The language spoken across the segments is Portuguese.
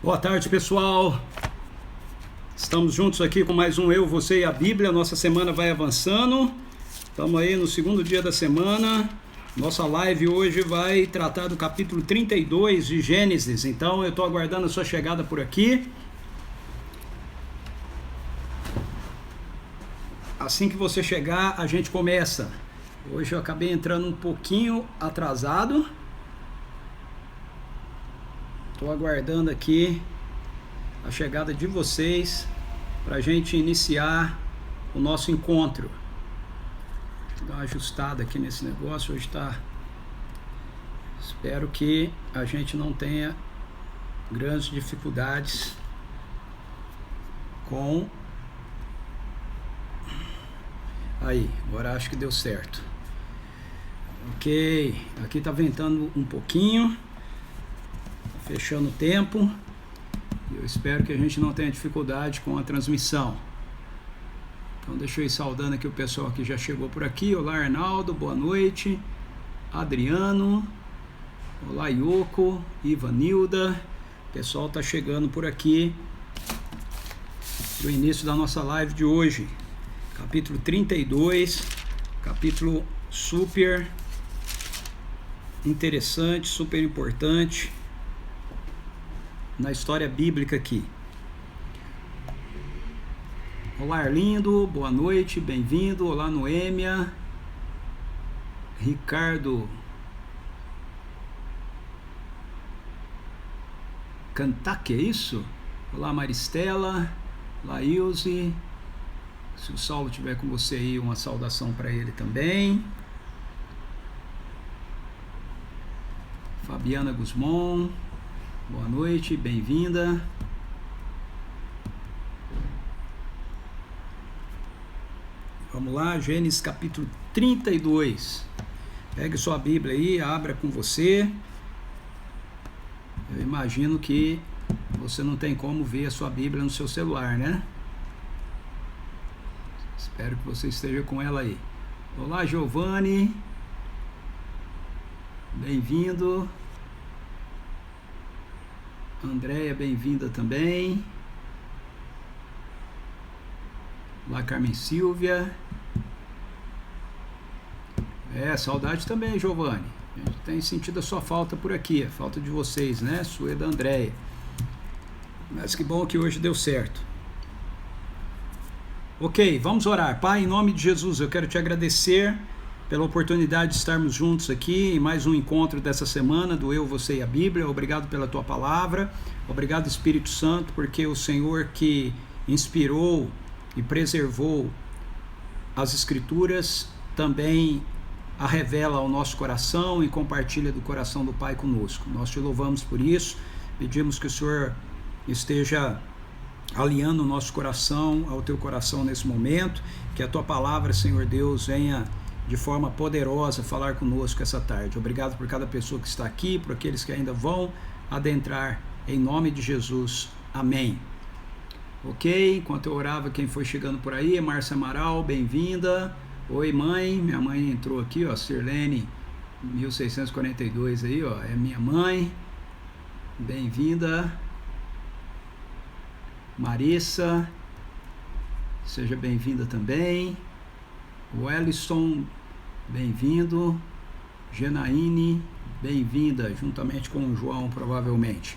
Boa tarde, pessoal. Estamos juntos aqui com mais um Eu, Você e a Bíblia. Nossa semana vai avançando. Estamos aí no segundo dia da semana. Nossa live hoje vai tratar do capítulo 32 de Gênesis. Então eu estou aguardando a sua chegada por aqui. Assim que você chegar, a gente começa. Hoje eu acabei entrando um pouquinho atrasado. Estou aguardando aqui a chegada de vocês para a gente iniciar o nosso encontro. Vou dar uma ajustada aqui nesse negócio. Hoje está... Espero que a gente não tenha grandes dificuldades com... Aí, agora acho que deu certo. Ok, aqui está ventando um pouquinho. Fechando o tempo. Eu espero que a gente não tenha dificuldade com a transmissão. Então deixa eu ir saudando aqui o pessoal que já chegou por aqui. Olá, Arnaldo, boa noite. Adriano. Olá, Yoko, Ivanilda. O pessoal está chegando por aqui para o início da nossa live de hoje. Capítulo 32. Capítulo super interessante, super importante na história bíblica aqui. Olá, Arlindo, boa noite, bem-vindo. Olá, Noêmia. Ricardo Cantaque, é isso? Olá, Maristela. Olá, Ilse. Se o Saulo estiver com você aí, uma saudação para ele também. Fabiana Guzmão. Boa noite, bem-vinda. Vamos lá, Gênesis capítulo 32. Pegue sua Bíblia aí, abra com você. Eu imagino que você não tem como ver a sua Bíblia no seu celular, né? Espero que você esteja com ela aí. Olá, Giovanni. Bem-vindo. Andréia, bem-vinda também. Olá, Carmen Silvia. Saudade também, Giovanni. A gente tem sentido a sua falta por aqui, a falta de vocês, né? Sua e da Andréia. Mas que bom que hoje deu certo. Ok, vamos orar. Pai, em nome de Jesus, eu quero te agradecer pela oportunidade de estarmos juntos aqui em mais um encontro dessa semana do Eu, Você e a Bíblia. Obrigado pela tua palavra, obrigado, Espírito Santo, porque o Senhor que inspirou e preservou as Escrituras também a revela ao nosso coração e compartilha do coração do Pai conosco. Nós te louvamos por isso, pedimos que o Senhor esteja alinhando o nosso coração ao teu coração nesse momento, que a tua palavra, Senhor Deus, venha de forma poderosa falar conosco essa tarde. Obrigado por cada pessoa que está aqui, por aqueles que ainda vão adentrar, em nome de Jesus. Amém. Ok, enquanto eu orava, quem foi chegando por aí, Márcia Amaral, bem-vinda. Oi, mãe, minha mãe entrou aqui, ó, Sirlene 1642 aí, ó, é minha mãe. Bem-vinda. Marissa, seja bem-vinda também. Wellison, bem-vindo. Genaíne, bem-vinda, juntamente com o João, provavelmente.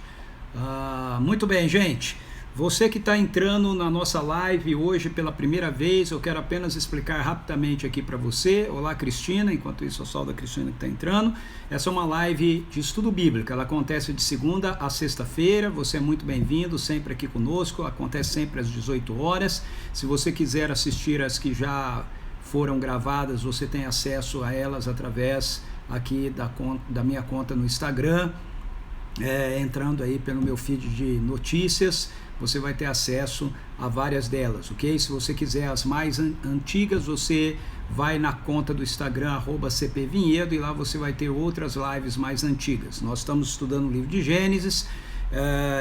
Muito bem, gente. Você que está entrando na nossa live hoje pela primeira vez, eu quero apenas explicar rapidamente aqui para você. Olá, Cristina, enquanto isso eu saúdo a Cristina que está entrando. Essa é uma live de estudo bíblico, ela acontece de segunda a sexta-feira. Você é muito bem-vindo, sempre aqui conosco, acontece sempre às 18 horas. Se você quiser assistir as que já foram gravadas, você tem acesso a elas através aqui da minha conta no Instagram, entrando aí pelo meu feed de notícias, você vai ter acesso a várias delas, ok? Se você quiser as mais antigas, você vai na conta do Instagram, @cpvinhedo, e lá você vai ter outras lives mais antigas. Nós estamos estudando o livro de Gênesis,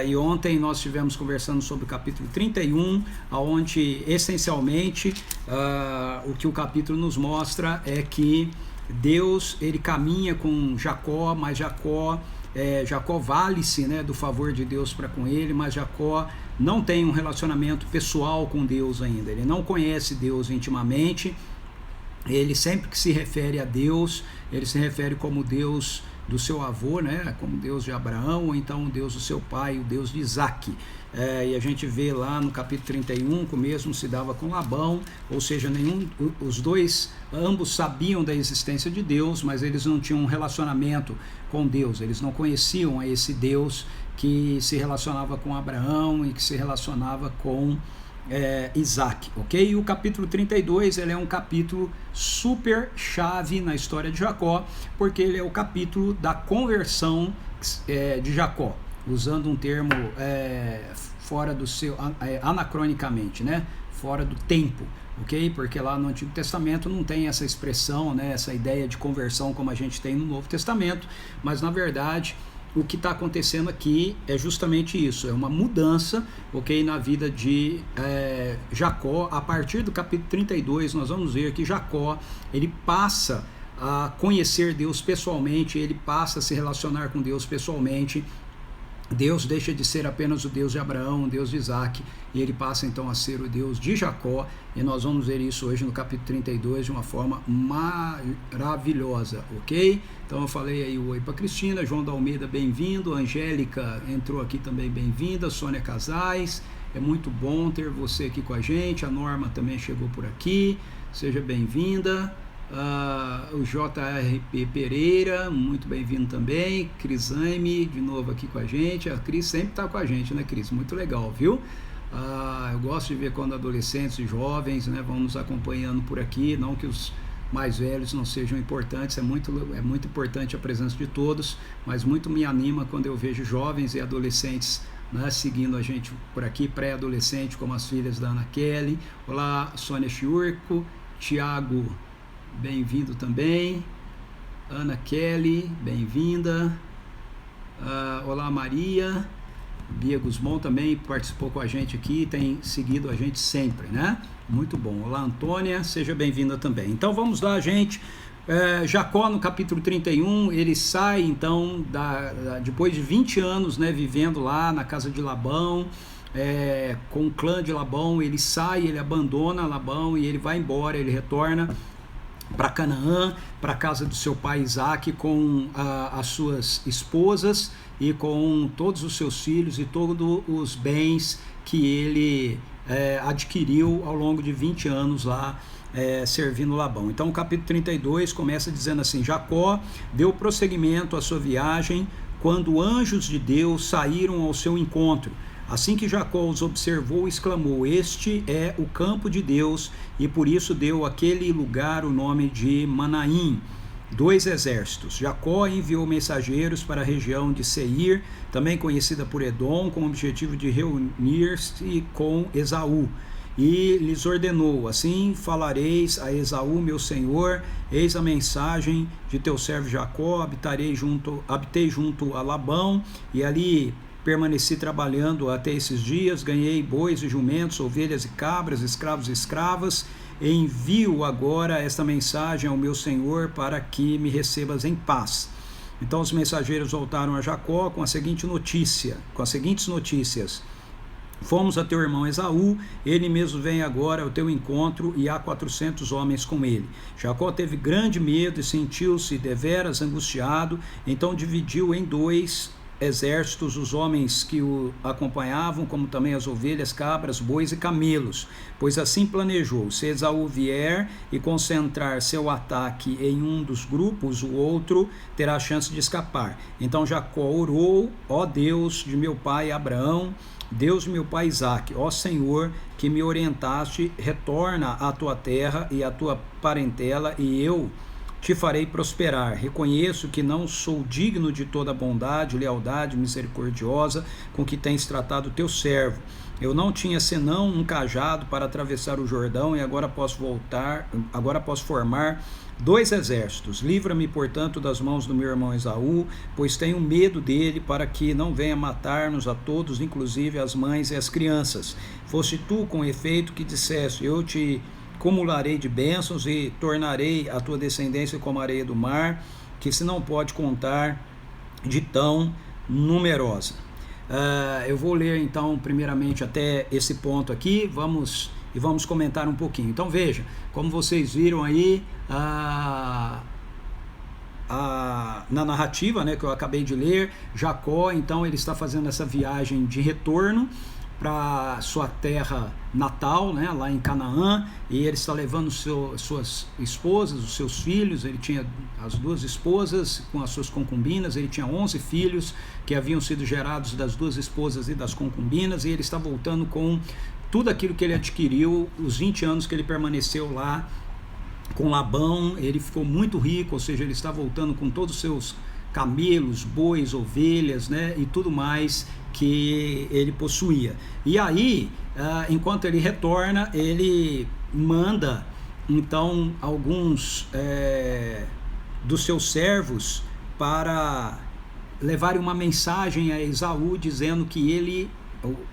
e ontem nós estivemos conversando sobre o capítulo 31, onde essencialmente o que o capítulo nos mostra é que Deus, ele caminha com Jacó, mas Jacó Jacó vale-se, né, do favor de Deus para com ele, mas Jacó não tem um relacionamento pessoal com Deus ainda, ele não conhece Deus intimamente. Ele sempre que se refere a Deus, ele se refere como Deus do seu avô, né, como Deus de Abraão, ou então o Deus do seu pai, o Deus de Isaque. E a gente vê lá no capítulo 31 que o mesmo se dava com Labão, ou seja, os dois, ambos sabiam da existência de Deus, mas eles não tinham um relacionamento com Deus, eles não conheciam a esse Deus que se relacionava com Abraão e que se relacionava com Isaac, ok? E o capítulo 32 ele é um capítulo super chave na história de Jacó, porque ele é o capítulo da conversão de Jacó, usando um termo fora do seu, anacronicamente, né? Fora do tempo, ok? Porque lá no Antigo Testamento não tem essa expressão, né? Essa ideia de conversão como a gente tem no Novo Testamento, mas na verdade o que está acontecendo aqui é justamente isso, é uma mudança, ok, na vida de Jacó. A partir do capítulo 32 nós vamos ver que Jacó, ele passa a conhecer Deus pessoalmente, ele passa a se relacionar com Deus pessoalmente. Deus deixa de ser apenas o Deus de Abraão, o Deus de Isaac, e ele passa então a ser o Deus de Jacó, e nós vamos ver isso hoje no capítulo 32 de uma forma maravilhosa, ok? Então eu falei aí o oi para Cristina, João da Almeida, bem-vindo, Angélica entrou aqui também, bem-vinda, Sônia Casais, é muito bom ter você aqui com a gente, a Norma também chegou por aqui, seja bem-vinda. O JRP Pereira, muito bem-vindo também. Crisaime, de novo aqui com a gente. A Cris sempre está com a gente, né, Cris? Muito legal, viu? Eu gosto de ver quando adolescentes e jovens, né, vão nos acompanhando por aqui. Não que os mais velhos não sejam importantes, é muito importante a presença de todos, mas muito me anima quando eu vejo jovens e adolescentes, né, seguindo a gente por aqui, pré-adolescente, como as filhas da Ana Kelly. Olá, Sônia Chiurco, Tiago, bem-vindo também. Ana Kelly, bem-vinda. Olá, Maria. Bia Guzmão também participou com a gente aqui, tem seguido a gente sempre, né? Muito bom. Olá, Antônia, seja bem-vinda também. Então vamos lá, gente. Jacó, no capítulo 31, ele sai então, depois de 20 anos, né, vivendo lá na casa de Labão, com o clã de Labão, ele sai, ele abandona Labão e ele vai embora, ele retorna para Canaã, para a casa do seu pai Isaac, com as suas esposas e com todos os seus filhos e todos os bens que ele adquiriu ao longo de 20 anos lá, servindo Labão. Então o capítulo 32 começa dizendo assim: Jacó deu prosseguimento à sua viagem quando anjos de Deus saíram ao seu encontro. Assim que Jacó os observou, exclamou: este é o campo de Deus, e por isso deu àquele lugar o nome de Manaim, 2 exércitos. Jacó enviou mensageiros para a região de Seir, também conhecida por Edom, com o objetivo de reunir-se com Esaú. E lhes ordenou: assim falareis a Esaú, meu senhor, eis a mensagem de teu servo Jacó, habitei junto a Labão, e ali permaneci trabalhando até esses dias, ganhei bois e jumentos, ovelhas e cabras, escravos e escravas, e envio agora esta mensagem ao meu senhor para que me recebas em paz. Então os mensageiros voltaram a Jacó com as seguintes notícias: fomos a teu irmão Esaú, ele mesmo vem agora ao teu encontro e há 400 homens com ele. Jacó teve grande medo e sentiu-se deveras angustiado, então dividiu em 2 exércitos os homens que o acompanhavam, como também as ovelhas, cabras, bois e camelos, pois assim planejou: se Esaú vier e concentrar seu ataque em um dos grupos, o outro terá a chance de escapar. Então Jacó orou: ó Deus de meu pai Abraão, Deus de meu pai Isaac, ó Senhor, que me orientaste, retorna à tua terra e à tua parentela, e eu te farei prosperar. Reconheço que não sou digno de toda a bondade, lealdade misericordiosa com que tens tratado o teu servo. Eu não tinha senão um cajado para atravessar o Jordão, e agora posso formar 2 exércitos. Livra-me, portanto, das mãos do meu irmão Esaú, pois tenho medo dele, para que não venha matar-nos a todos, inclusive as mães e as crianças. Foste tu, com efeito, que disseste: eu te cumularei de bênçãos e tornarei a tua descendência como a areia do mar, que se não pode contar de tão numerosa. Eu vou ler então primeiramente até esse ponto aqui, vamos comentar um pouquinho. Então veja, como vocês viram aí na narrativa, né, que eu acabei de ler, Jacó, então ele está fazendo essa viagem de retorno para sua terra natal, né, lá em Canaã, e ele está levando suas esposas, os seus filhos. Ele tinha as 2 esposas com as suas concubinas, ele tinha 11 filhos que haviam sido gerados das 2 esposas e das concubinas, e ele está voltando com tudo aquilo que ele adquiriu, os 20 anos que ele permaneceu lá com Labão. Ele ficou muito rico, ou seja, ele está voltando com todos os seus camelos, bois, ovelhas, né, e tudo mais que ele possuía. E aí, enquanto ele retorna, ele manda então alguns dos seus servos para levarem uma mensagem a Esaú, dizendo que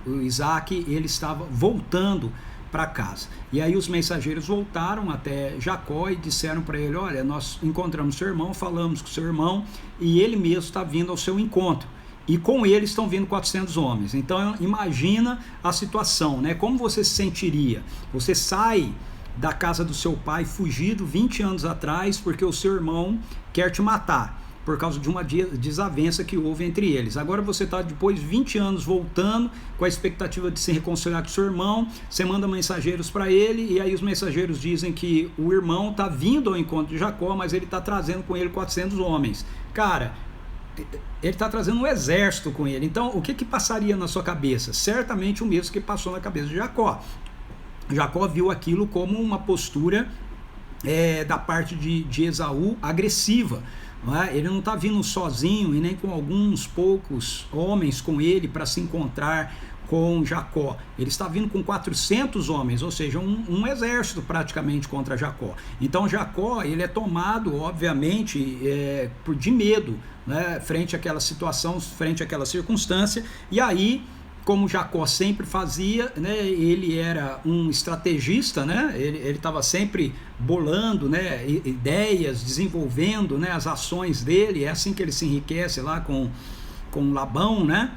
o Isaac, ele estava voltando para casa. E aí os mensageiros voltaram até Jacó e disseram para ele: olha, nós encontramos seu irmão, falamos com seu irmão, e ele mesmo está vindo ao seu encontro. E com ele estão vindo 400 homens. Então imagina a situação, né? Como você se sentiria? Você sai da casa do seu pai fugido 20 anos atrás porque o seu irmão quer te matar por causa de uma desavença que houve entre eles. Agora você está depois de 20 anos voltando com a expectativa de se reconciliar com seu irmão. Você manda mensageiros para ele, e aí os mensageiros dizem que o irmão está vindo ao encontro de Jacó, mas ele está trazendo com ele 400 homens. Cara, ele está trazendo um exército com ele. Então o que passaria na sua cabeça? Certamente o mesmo que passou na cabeça de Jacó. Jacó viu aquilo como uma postura da parte de Esaú agressiva. Ele não está vindo sozinho e nem com alguns poucos homens com ele para se encontrar com Jacó. Ele está vindo com 400 homens, ou seja, um exército praticamente contra Jacó. Então Jacó, ele é tomado, obviamente, de medo, né, frente àquela situação, frente àquela circunstância. E aí, como Jacó sempre fazia, né, ele era um estrategista, né, ele estava sempre bolando, né, ideias, desenvolvendo, né, as ações dele. É assim que ele se enriquece lá com Labão, né?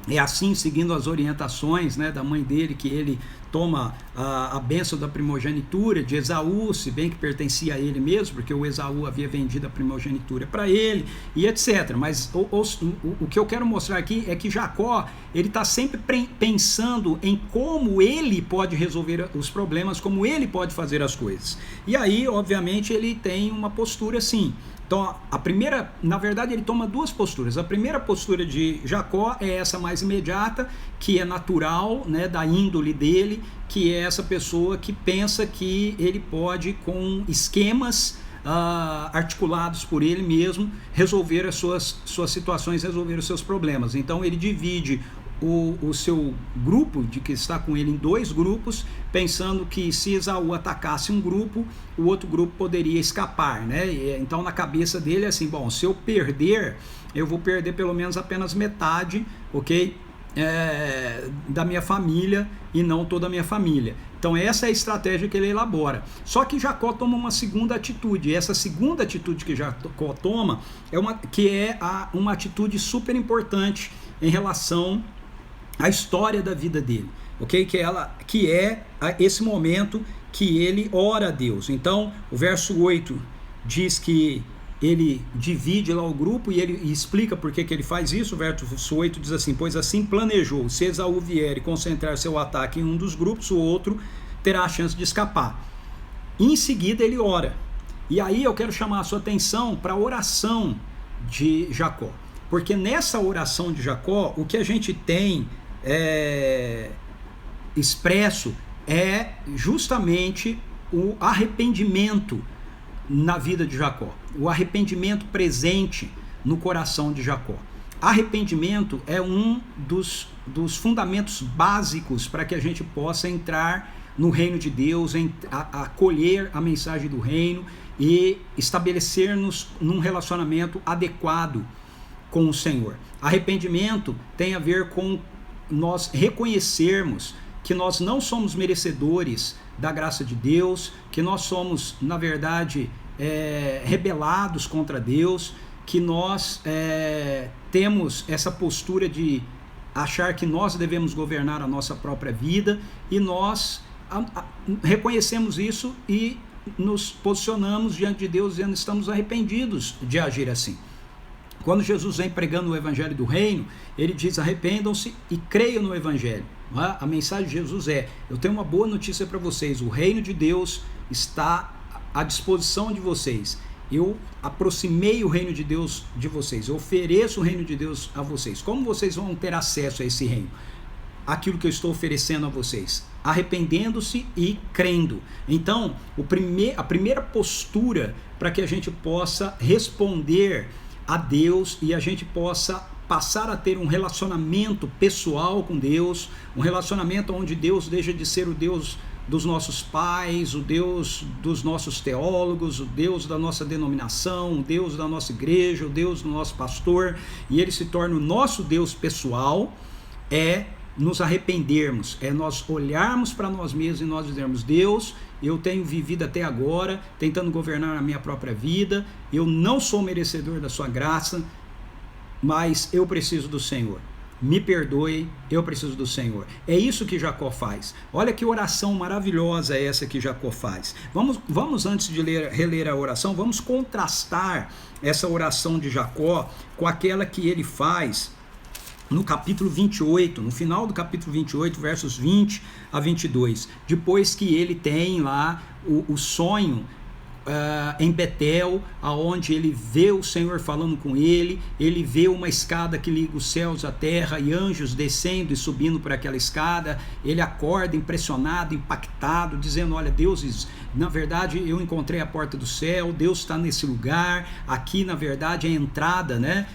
É assim, seguindo as orientações, né, da mãe dele, que ele toma a bênção da primogenitura de Esaú, se bem que pertencia a ele mesmo, porque o Esaú havia vendido a primogenitura para ele, e etc. Mas o que eu quero mostrar aqui é que Jacó, ele está sempre pensando em como ele pode resolver os problemas, como ele pode fazer as coisas. E aí, obviamente, ele tem uma postura assim. Então, na verdade, ele toma 2 posturas. A primeira postura de Jacó é essa mais imediata, que é natural, né, da índole dele, que é essa pessoa que pensa que ele pode, com esquemas articulados por ele mesmo, resolver as suas situações, resolver os seus problemas. Então, ele divide o seu grupo, de que está com ele, em 2 grupos, pensando que se Esaú atacasse um grupo, o outro grupo poderia escapar, né? Então na cabeça dele é assim: bom, se eu perder, eu vou perder pelo menos apenas metade, ok? Da minha família, e não toda a minha família. Então essa é a estratégia que ele elabora. Só que Jacó toma uma segunda atitude, e essa segunda atitude que Jacó toma é uma atitude super importante em relação à história da vida dele, ok? Que é esse momento que ele ora a Deus. Então o verso 8 diz que ele divide lá o grupo, e ele explica por que ele faz isso. O verso 8 diz assim: pois assim planejou, se Esaú vier e concentrar seu ataque em um dos grupos, o outro terá a chance de escapar. E em seguida ele ora. E aí eu quero chamar a sua atenção para a oração de Jacó, porque nessa oração de Jacó, o que a gente tem expresso é justamente o arrependimento na vida de Jacó, o arrependimento presente no coração de Jacó. Arrependimento é um dos fundamentos básicos para que a gente possa entrar no reino de Deus, acolher a mensagem do reino e estabelecer-nos num relacionamento adequado com o Senhor. Arrependimento tem a ver com nós reconhecermos que nós não somos merecedores da graça de Deus, que nós somos, na verdade, rebelados contra Deus, que nós temos essa postura de achar que nós devemos governar a nossa própria vida, e nós reconhecemos isso e nos posicionamos diante de Deus dizendo: estamos arrependidos de agir assim. Quando Jesus vem pregando o evangelho do reino, ele diz: arrependam-se e creiam no evangelho. A mensagem de Jesus é: eu tenho uma boa notícia para vocês, o reino de Deus está à disposição de vocês. Eu aproximei o reino de Deus de vocês, eu ofereço o reino de Deus a vocês. Como vocês vão ter acesso a esse reino? Aquilo que eu estou oferecendo a vocês, arrependendo-se e crendo. Então, a primeira postura para que a gente possa responder a Deus e a gente possa passar a ter um relacionamento pessoal com Deus, um relacionamento onde Deus deixa de ser o Deus dos nossos pais, o Deus dos nossos teólogos, o Deus da nossa denominação, o Deus da nossa igreja, o Deus do nosso pastor, e ele se torna o nosso Deus pessoal, é nos arrependermos, é nós olharmos para nós mesmos e nós dizermos: Deus, eu tenho vivido até agora tentando governar a minha própria vida, eu não sou merecedor da sua graça, mas eu preciso do Senhor. Me perdoe, eu preciso do Senhor. É isso que Jacó faz. Olha que oração maravilhosa é essa que Jacó faz. Vamos antes de reler a oração, vamos contrastar essa oração de Jacó com aquela que ele faz no capítulo 28, no final do capítulo 28, versos 20 a 22. Depois que ele tem lá o sonho em Betel, aonde ele vê o Senhor falando com ele vê uma escada que liga os céus à terra e anjos descendo e subindo por aquela escada. Ele acorda impressionado, impactado, dizendo: olha, Deus, na verdade eu encontrei a porta do céu, Deus está nesse lugar, aqui na verdade é a entrada, né,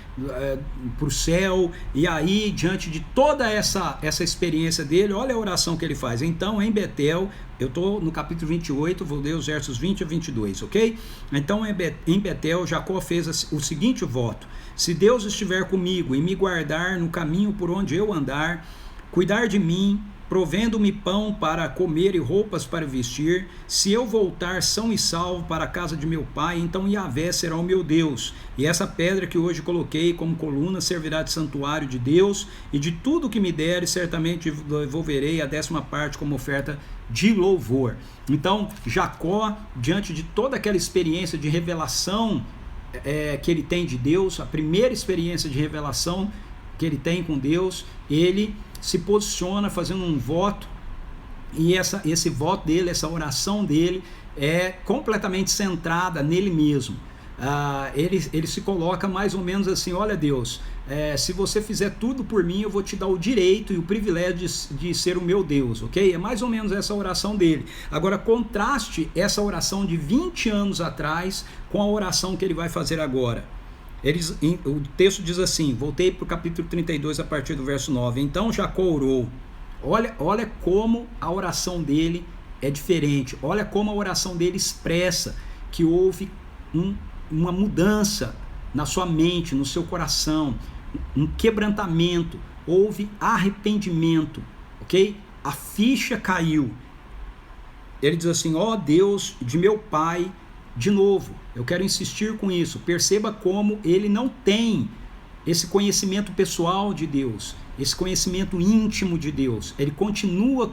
para o céu. E aí, diante de toda essa experiência dele, olha a oração que ele faz. Então, em Betel, eu estou no capítulo 28, vou ler os versos 20 a 22, ok? Então, em Betel, Jacó fez o seguinte voto: se Deus estiver comigo e me guardar no caminho por onde eu andar, cuidar de mim, provendo-me pão para comer e roupas para vestir, se eu voltar são e salvo para a casa de meu pai, então Yahvé será o meu Deus, e essa pedra que hoje coloquei como coluna servirá de santuário de Deus, e de tudo que me der, certamente devolverei a 10ª como oferta de louvor. Então, Jacó, diante de toda aquela experiência de revelação que ele tem de Deus, a primeira experiência de revelação que ele tem com Deus, ele se posiciona fazendo um voto, e esse voto dele, essa oração dele é completamente centrada nele mesmo. Ele se coloca mais ou menos assim: olha, Deus, se você fizer tudo por mim, eu vou te dar o direito e o privilégio de ser o meu Deus, ok? É mais ou menos essa oração dele. Agora, contraste essa oração de 20 anos atrás com a oração que ele vai fazer agora. O texto diz assim, voltei para o capítulo 32 a partir do verso 9. Então Jacó orou. Olha como a oração dele é diferente. Olha como a oração dele expressa que houve uma mudança na sua mente, no seu coração, um quebrantamento, houve arrependimento, ok? A ficha caiu. Ele diz assim: ó Deus de meu pai. De novo, eu quero insistir com isso. Perceba como ele não tem esse conhecimento pessoal de Deus, esse conhecimento íntimo de Deus. Ele continua,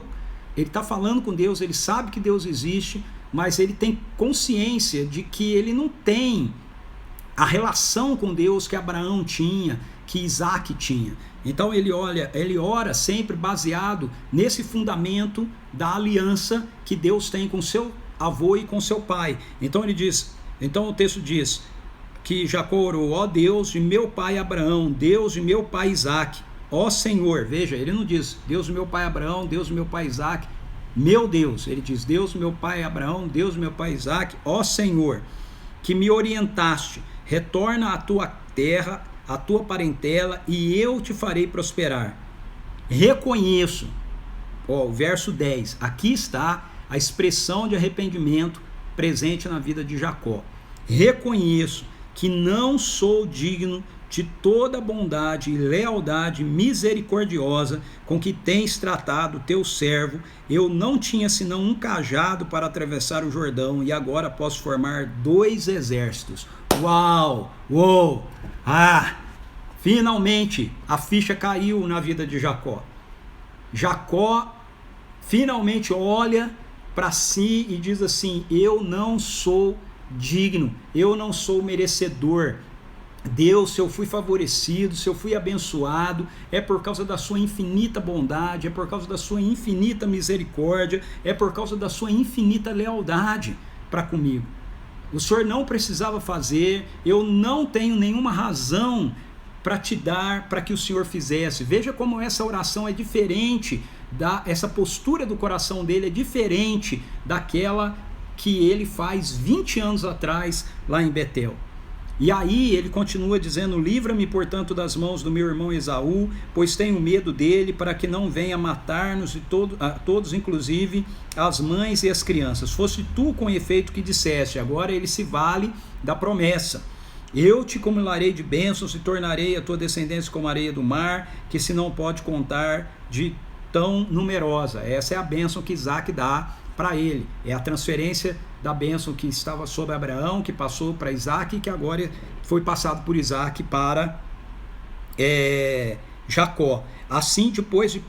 ele está falando com Deus, ele sabe que Deus existe, mas ele tem consciência de que ele não tem a relação com Deus que Abraão tinha, que Isaac tinha. Então ele ora sempre baseado nesse fundamento da aliança que Deus tem com seu avô e com seu pai. Então o texto diz que Jacó orou: ó Deus de meu pai Abraão, Deus de meu pai Isaac, ó Senhor. Veja, ele não diz Deus de meu pai Abraão, Deus de meu pai Isaac, meu Deus. Ele diz Deus de meu pai Abraão, Deus de meu pai Isaac, ó Senhor, que me orientaste, retorna à tua terra, à tua parentela, e eu te farei prosperar. Reconheço, o verso 10, aqui está a expressão de arrependimento presente na vida de Jacó. Reconheço que não sou digno de toda bondade e lealdade misericordiosa com que tens tratado teu servo. Eu não tinha senão um cajado para atravessar o Jordão, e agora posso formar 2 exércitos. Uau! Uou! Finalmente a ficha caiu na vida de Jacó. Jacó finalmente olha para si e diz assim: eu não sou digno, eu não sou merecedor. Deus, se eu fui favorecido, se eu fui abençoado, é por causa da sua infinita bondade, é por causa da sua infinita misericórdia, é por causa da sua infinita lealdade para comigo. O Senhor não precisava fazer, eu não tenho nenhuma razão para te dar, para que o Senhor fizesse. Veja como essa oração é diferente, essa postura do coração dele é diferente daquela que ele faz 20 anos atrás lá em Betel. E aí ele continua dizendo: livra-me, portanto, das mãos do meu irmão Esaú, pois tenho medo dele, para que não venha matar-nos a todos, inclusive as mães e as crianças. Fosse tu com efeito que disseste. Agora ele se vale da promessa: eu te cumularei de bênçãos e tornarei a tua descendência como a areia do mar, que se não pode contar de tão numerosa. Essa é a bênção que Isaac dá para ele, é a transferência da bênção que estava sobre Abraão, que passou para Isaac, e que agora foi passado por Isaac para Jacó. Assim depois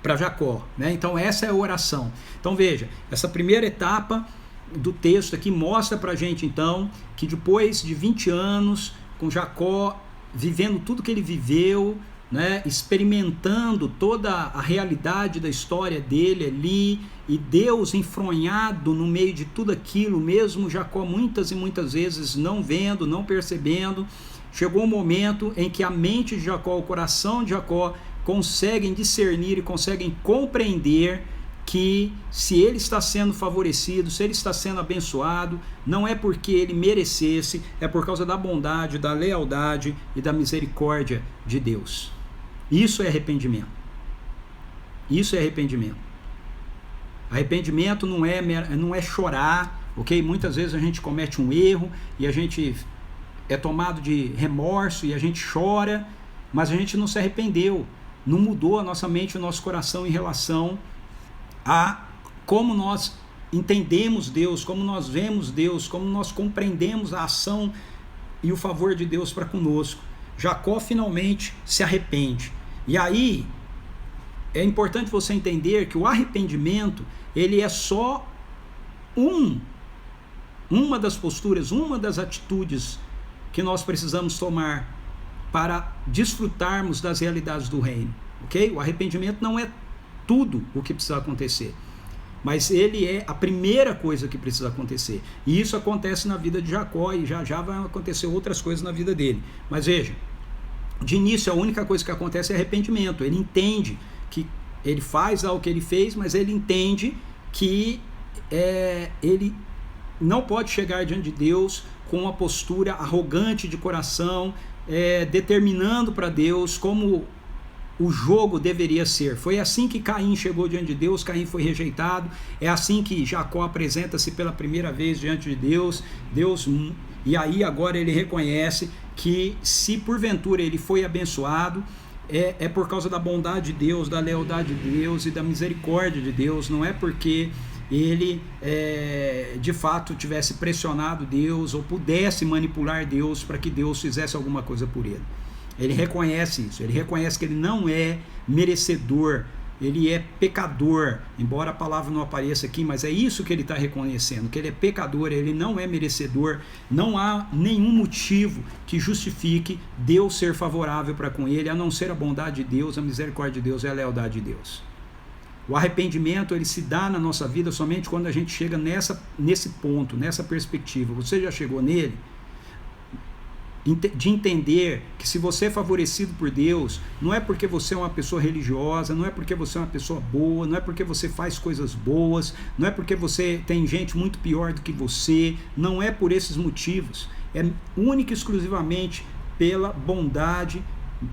para Jacó, né? Então essa é a oração. Então veja, essa primeira etapa do texto aqui mostra para a gente então que depois de 20 anos com Jacó vivendo tudo que ele viveu, né, experimentando toda a realidade da história dele ali, e Deus enfronhado no meio de tudo aquilo, mesmo Jacó muitas e muitas vezes não vendo, não percebendo, chegou um momento em que a mente de Jacó, o coração de Jacó conseguem discernir e conseguem compreender que se ele está sendo favorecido, se ele está sendo abençoado, não é porque ele merecesse, é por causa da bondade, da lealdade e da misericórdia de Deus. Isso é arrependimento. Isso é arrependimento. Arrependimento não é chorar, ok? Muitas vezes a gente comete um erro e a gente é tomado de remorso e a gente chora, mas a gente não se arrependeu, não mudou a nossa mente e o nosso coração em relação a como nós entendemos Deus, como nós vemos Deus, como nós compreendemos a ação e o favor de Deus para conosco. Jacó finalmente se arrepende. E aí é importante você entender que o arrependimento, ele é só uma das posturas, uma das atitudes que nós precisamos tomar para desfrutarmos das realidades do reino, ok? O arrependimento não é tudo o que precisa acontecer, mas ele é a primeira coisa que precisa acontecer, e isso acontece na vida de Jacó, e já vai acontecer outras coisas na vida dele. Mas veja, de início a única coisa que acontece é arrependimento. Ele entende que ele faz algo que ele fez, mas ele entende que ele não pode chegar diante de Deus com uma postura arrogante de coração, determinando para Deus como o jogo deveria ser. Foi assim que Caim chegou diante de Deus, Caim foi rejeitado. É assim que Jacó apresenta-se pela primeira vez diante de Deus, e aí agora ele reconhece que se porventura ele foi abençoado, é por causa da bondade de Deus, da lealdade de Deus e da misericórdia de Deus, não é porque ele de fato tivesse pressionado Deus ou pudesse manipular Deus para que Deus fizesse alguma coisa por ele. Ele reconhece isso, ele reconhece que ele não é merecedor, ele é pecador, embora a palavra não apareça aqui, mas é isso que ele está reconhecendo, que ele é pecador, ele não é merecedor. Não há nenhum motivo que justifique Deus ser favorável para com ele, a não ser a bondade de Deus, a misericórdia de Deus e a lealdade de Deus. O arrependimento, ele se dá na nossa vida somente quando a gente chega nesse ponto, nessa perspectiva. Você já chegou nele? De entender que se você é favorecido por Deus, não é porque você é uma pessoa religiosa, não é porque você é uma pessoa boa, não é porque você faz coisas boas, não é porque você tem gente muito pior do que você, não é por esses motivos, é única e exclusivamente pela bondade,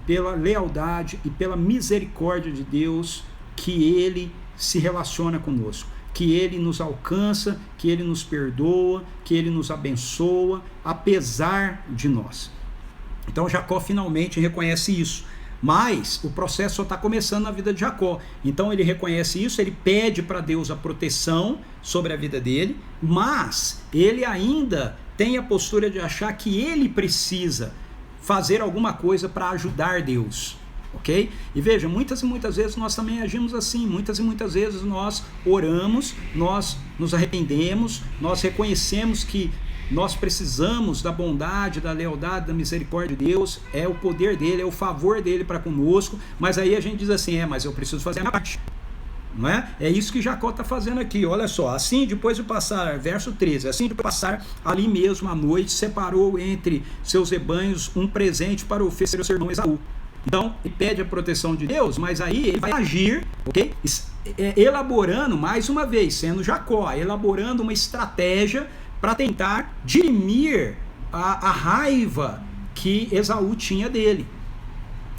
pela lealdade e pela misericórdia de Deus que ele se relaciona conosco. que ele nos alcança, que ele nos perdoa, que ele nos abençoa, apesar de nós. Então Jacó finalmente reconhece isso. Mas o processo só está começando na vida de Jacó. Então ele reconhece isso, ele pede para Deus a proteção sobre a vida dele, mas ele ainda tem a postura de achar que ele precisa fazer alguma coisa para ajudar Deus. Ok? E veja, muitas e muitas vezes nós também agimos assim, muitas e muitas vezes nós oramos, nós nos arrependemos, nós reconhecemos que nós precisamos da bondade, da lealdade, da misericórdia de Deus, é o poder dele, é o favor dele para conosco, mas aí a gente diz assim, mas eu preciso fazer a minha parte. Não é? É isso que Jacó está fazendo aqui, olha só, assim depois de passar, verso 13, assim depois de passar ali mesmo à noite, separou entre seus rebanhos um presente para oferecer ao seu irmão Esaú. Então, ele pede a proteção de Deus, mas aí ele vai agir, ok? Elaborando, mais uma vez, sendo Jacó, elaborando uma estratégia para tentar dirimir a raiva que Esaú tinha dele.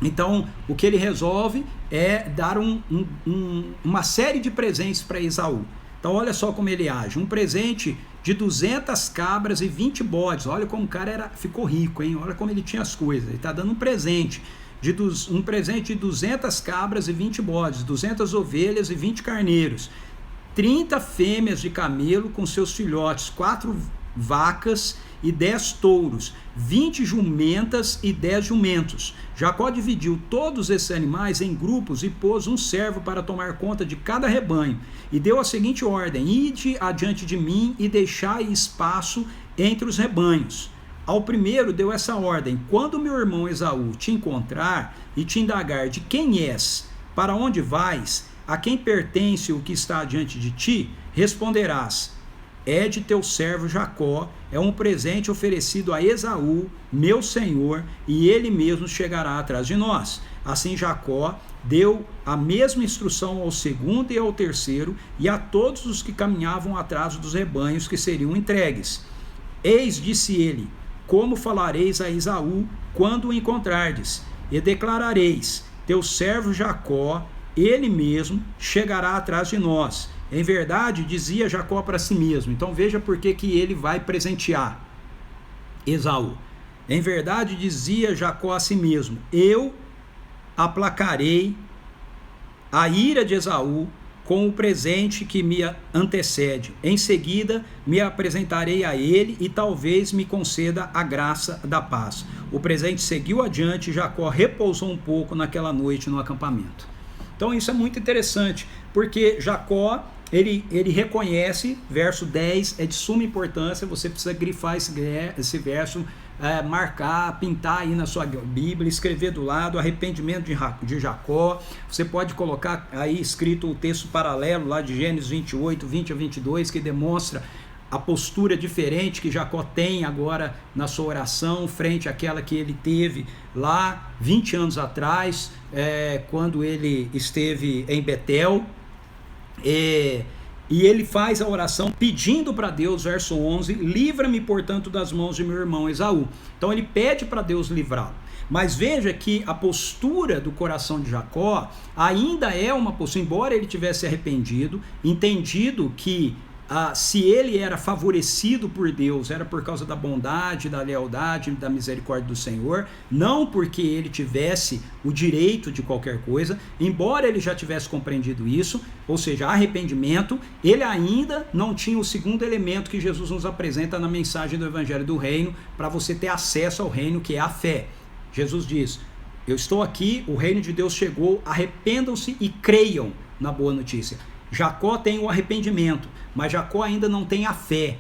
Então, o que ele resolve é dar uma série de presentes para Esaú. Então, olha só como ele age. Um presente de 200 cabras e 20 bodes. Olha como o cara ficou rico, hein? Olha como ele tinha as coisas. Ele está dando um presente. Um presente de 200 cabras e 20 bodes, 200 ovelhas e 20 carneiros, 30 fêmeas de camelo com seus filhotes, 4 vacas e 10 touros, 20 jumentas e 10 jumentos. Jacó dividiu todos esses animais em grupos e pôs um servo para tomar conta de cada rebanho. E deu a seguinte ordem: ide adiante de mim e deixai espaço entre os rebanhos. Ao primeiro deu essa ordem: quando meu irmão Esaú te encontrar e te indagar de quem és, para onde vais, a quem pertence o que está diante de ti, responderás: é de teu servo Jacó, é um presente oferecido a Esaú, meu senhor, e ele mesmo chegará atrás de nós. Assim Jacó deu a mesma instrução ao segundo e ao terceiro, e a todos os que caminhavam atrás dos rebanhos que seriam entregues. Eis, disse ele, como falareis a Esaú quando o encontrardes, e declarareis: teu servo Jacó, ele mesmo, chegará atrás de nós. Em verdade, dizia Jacó para si mesmo. Então veja por que ele vai presentear Esaú. Em verdade, dizia Jacó a si mesmo: eu aplacarei a ira de Esaú com o presente que me antecede. Em seguida, me apresentarei a ele e talvez me conceda a graça da paz. O presente seguiu adiante e Jacó repousou um pouco naquela noite no acampamento. Então isso é muito interessante, porque Jacó, ele reconhece, verso 10, é de suma importância, você precisa grifar esse verso, marcar, pintar aí na sua Bíblia, escrever do lado, arrependimento de Jacó. Você pode colocar aí escrito o texto paralelo lá de Gênesis 28, 20 a 22, que demonstra a postura diferente que Jacó tem agora na sua oração, frente àquela que ele teve lá 20 anos atrás, quando ele esteve em Betel. E ele faz a oração pedindo para Deus, verso 11, livra-me, portanto, das mãos de meu irmão Esaú. Então ele pede para Deus livrá-lo. Mas veja que a postura do coração de Jacó ainda é uma postura, embora ele tivesse arrependido, entendido que se ele era favorecido por Deus, era por causa da bondade, da lealdade, da misericórdia do Senhor, não porque ele tivesse o direito de qualquer coisa. Embora ele já tivesse compreendido isso, ou seja, arrependimento, ele ainda não tinha o segundo elemento que Jesus nos apresenta na mensagem do Evangelho do Reino, para você ter acesso ao reino, que é a fé. Jesus diz: eu estou aqui, o reino de Deus chegou, arrependam-se e creiam na boa notícia. Jacó tem o arrependimento, mas Jacó ainda não tem a fé.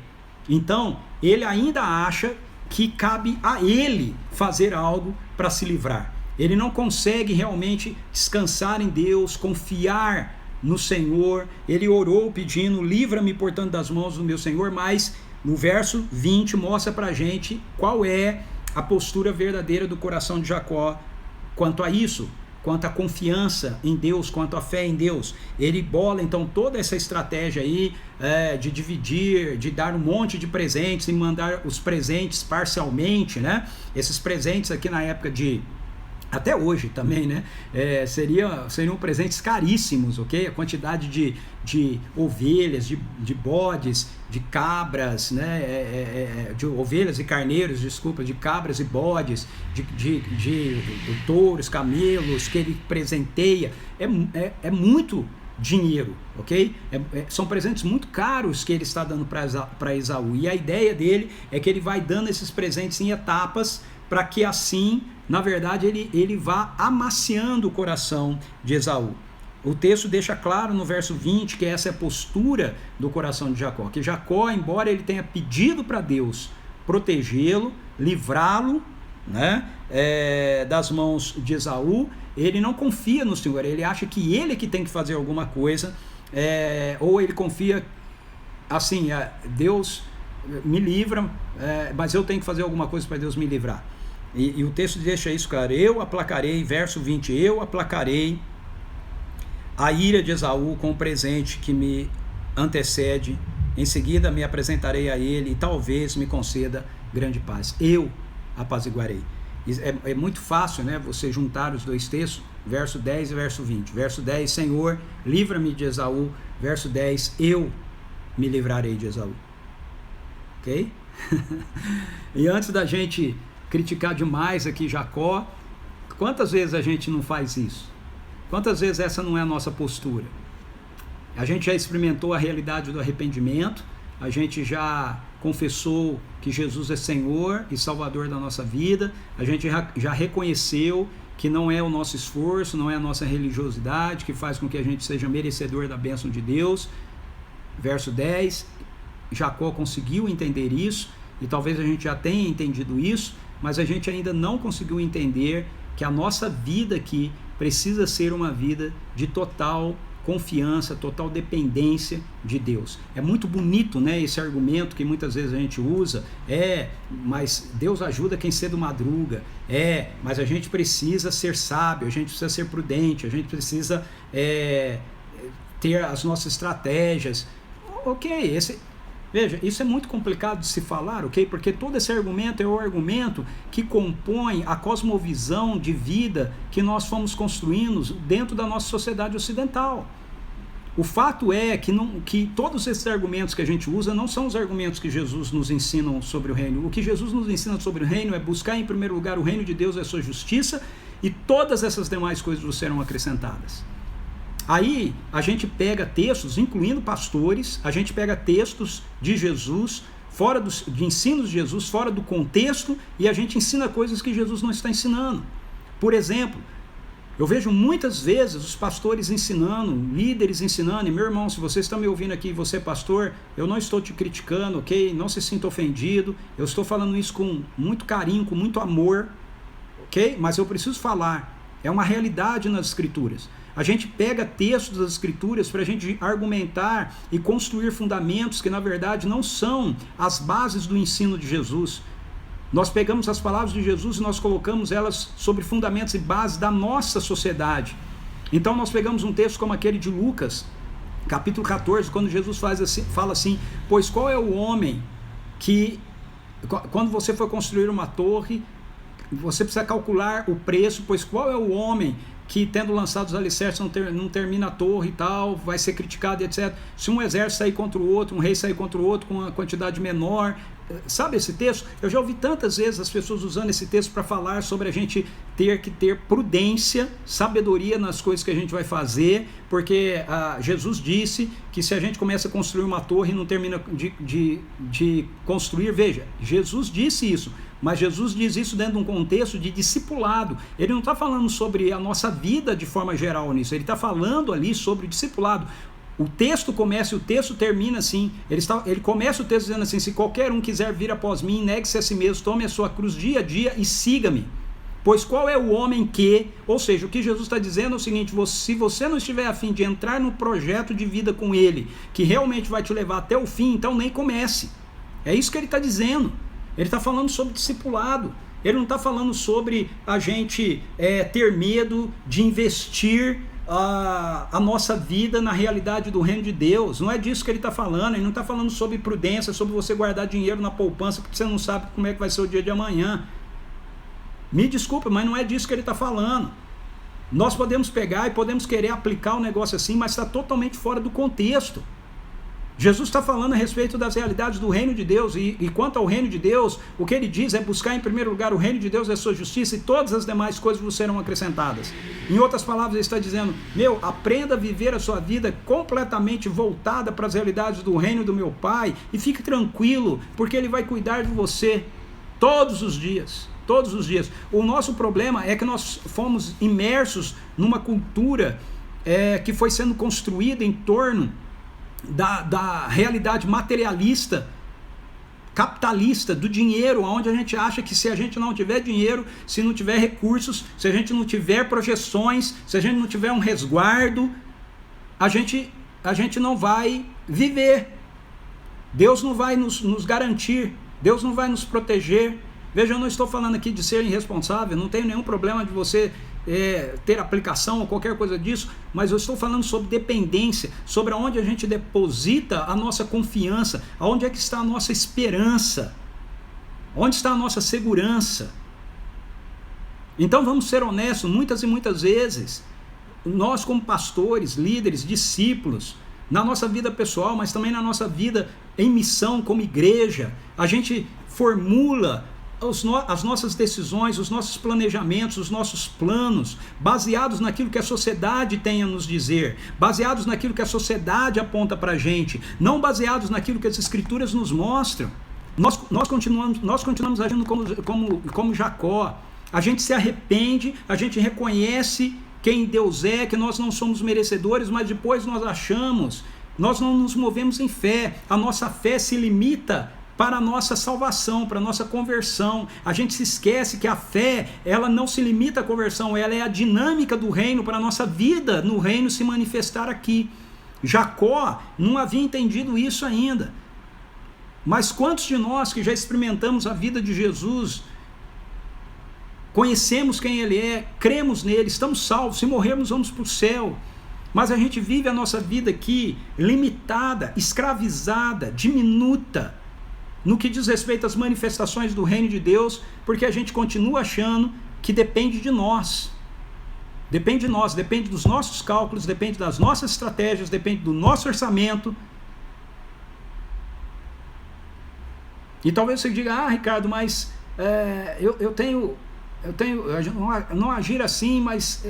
Então, ele ainda acha que cabe a ele fazer algo para se livrar. Ele não consegue realmente descansar em Deus, confiar no Senhor. Ele orou pedindo: livra-me, portanto, das mãos do meu Senhor, mas no verso 20 mostra para a gente qual é a postura verdadeira do coração de Jacó quanto a isso, quanto à confiança em Deus, quanto à fé em Deus. Ele bola então toda essa estratégia aí de dividir, de dar um monte de presentes e mandar os presentes parcialmente, né? Esses presentes aqui na época de até hoje também, né? Seriam presentes caríssimos, ok? A quantidade de ovelhas, de bodes, de cabras, né? De ovelhas e carneiros, desculpa, de cabras e bodes, de touros, camelos que ele presenteia, é muito dinheiro, ok? São presentes muito caros que ele está dando para Esaú, e a ideia dele é que ele vai dando esses presentes em etapas, para que assim, na verdade, ele vá amaciando o coração de Esaú. O texto deixa claro no verso 20 que essa é a postura do coração de Jacó, que Jacó, embora ele tenha pedido para Deus protegê-lo, livrá-lo, né, das mãos de Esaú, ele não confia no Senhor, ele acha que ele é que tem que fazer alguma coisa, ou ele confia assim, Deus me livra, mas eu tenho que fazer alguma coisa para Deus me livrar. E o texto deixa isso claro: eu aplacarei, verso 20, eu aplacarei a ira de Esaú com o presente que me antecede, em seguida me apresentarei a ele e talvez me conceda grande paz. Eu apaziguarei. É muito fácil, né, você juntar os dois textos, verso 10 e verso 20. Verso 10, Senhor, livra-me de Esaú. Verso 10, eu me livrarei de Esaú. Ok? E antes da gente criticar demais aqui Jacó, quantas vezes a gente não faz isso? Quantas vezes essa não é a nossa postura? A gente já experimentou a realidade do arrependimento, a gente já confessou que Jesus é Senhor e Salvador da nossa vida, a gente já reconheceu que não é o nosso esforço, não é a nossa religiosidade que faz com que a gente seja merecedor da bênção de Deus. Verso 10, Jacó conseguiu entender isso, e talvez a gente já tenha entendido isso, mas a gente ainda não conseguiu entender que a nossa vida aqui precisa ser uma vida de total confiança, total dependência de Deus. É muito bonito, né, esse argumento que muitas vezes a gente usa, mas Deus ajuda quem cedo madruga, mas a gente precisa ser sábio, a gente precisa ser prudente, a gente precisa ter as nossas estratégias. Ok, veja, isso é muito complicado de se falar, ok? Porque todo esse argumento é o argumento que compõe a cosmovisão de vida que nós fomos construindo dentro da nossa sociedade ocidental. O fato é que todos esses argumentos que a gente usa não são os argumentos que Jesus nos ensina sobre o reino. O que Jesus nos ensina sobre o reino é buscar em primeiro lugar o reino de Deus e a sua justiça, e todas essas demais coisas vos serão acrescentadas. Aí a gente pega textos, incluindo pastores, a gente pega textos de Jesus, de ensinos de Jesus, fora do contexto, e a gente ensina coisas que Jesus não está ensinando. Por exemplo, eu vejo muitas vezes os pastores ensinando, líderes ensinando, e meu irmão, se você está me ouvindo aqui e você é pastor, eu não estou te criticando, ok? Não se sinta ofendido, eu estou falando isso com muito carinho, com muito amor, ok? Mas eu preciso falar, é uma realidade nas Escrituras. A gente pega textos das Escrituras para a gente argumentar e construir fundamentos que na verdade não são as bases do ensino de Jesus. Nós pegamos as palavras de Jesus e nós colocamos elas sobre fundamentos e bases da nossa sociedade. Então nós pegamos um texto como aquele de Lucas, capítulo 14, quando Jesus fala assim: pois qual é o homem que, quando você for construir uma torre, você precisa calcular o preço, pois qual é o homem que, tendo lançado os alicerces, não termina a torre e tal, vai ser criticado, etc. Se um exército sair contra o outro, um rei sair contra o outro com uma quantidade menor, sabe esse texto? Eu já ouvi tantas vezes as pessoas usando esse texto para falar sobre a gente ter que ter prudência, sabedoria nas coisas que a gente vai fazer, porque Jesus disse que se a gente começa a construir uma torre e não termina de construir, veja, Jesus disse isso, mas Jesus diz isso dentro de um contexto de discipulado. Ele não está falando sobre a nossa vida de forma geral nisso, ele está falando ali sobre o discipulado. O texto começa e o texto termina assim, ele começa o texto dizendo assim: se qualquer um quiser vir após mim, negue-se a si mesmo, tome a sua cruz dia a dia e siga-me. Pois qual é o homem que, ou seja, o que Jesus está dizendo é o seguinte: se você não estiver a fim de entrar num projeto de vida com ele, que realmente vai te levar até o fim, então nem comece. É isso que ele está dizendo. Ele está falando sobre discipulado. Ele não está falando sobre a gente ter medo de investir a nossa vida na realidade do reino de Deus. Não é disso que ele está falando. Ele não está falando sobre prudência, sobre você guardar dinheiro na poupança porque você não sabe como é que vai ser o dia de amanhã. Me desculpa, mas não é disso que ele está falando. Nós podemos pegar e podemos querer aplicar um negócio assim, mas está totalmente fora do contexto. Jesus está falando a respeito das realidades do reino de Deus, e quanto ao reino de Deus, o que ele diz é buscar em primeiro lugar o reino de Deus e a sua justiça, e todas as demais coisas vos serão acrescentadas. Em outras palavras, ele está dizendo, aprenda a viver a sua vida completamente voltada para as realidades do reino do meu Pai, e fique tranquilo, porque ele vai cuidar de você todos os dias. Todos os dias. O nosso problema é que nós fomos imersos numa cultura que foi sendo construída em torno da realidade materialista, capitalista, do dinheiro, onde a gente acha que se a gente não tiver dinheiro, se não tiver recursos, se a gente não tiver projeções, se a gente não tiver um resguardo, a gente não vai viver. Deus não vai nos garantir, Deus não vai nos proteger. Veja, eu não estou falando aqui de ser irresponsável, não tenho nenhum problema de você ter aplicação ou qualquer coisa disso, mas eu estou falando sobre dependência, sobre aonde a gente deposita a nossa confiança, aonde é que está a nossa esperança, onde está a nossa segurança. Então vamos ser honestos, muitas e muitas vezes, nós como pastores, líderes, discípulos, na nossa vida pessoal, mas também na nossa vida em missão como igreja, a gente formula as nossas decisões, os nossos planejamentos, os nossos planos, baseados naquilo que a sociedade tem a nos dizer, baseados naquilo que a sociedade aponta para a gente, não baseados naquilo que as escrituras nos mostram. Nós continuamos agindo como Jacó. A gente se arrepende, a gente reconhece quem Deus é, que nós não somos merecedores, mas depois nós não nos movemos em fé. A nossa fé se limita para a nossa salvação, para a nossa conversão. A gente se esquece que a fé, ela não se limita à conversão, ela é a dinâmica do reino para a nossa vida no reino se manifestar aqui. Jacó não havia entendido isso ainda. Mas quantos de nós que já experimentamos a vida de Jesus, conhecemos quem Ele é, cremos nele, estamos salvos, se morrermos vamos para o céu, mas a gente vive a nossa vida aqui limitada, escravizada, diminuta, no que diz respeito às manifestações do reino de Deus, porque a gente continua achando que depende de nós. Depende de nós, depende dos nossos cálculos, depende das nossas estratégias, depende do nosso orçamento. E talvez você diga, Ricardo, mas eu tenho não agir assim, mas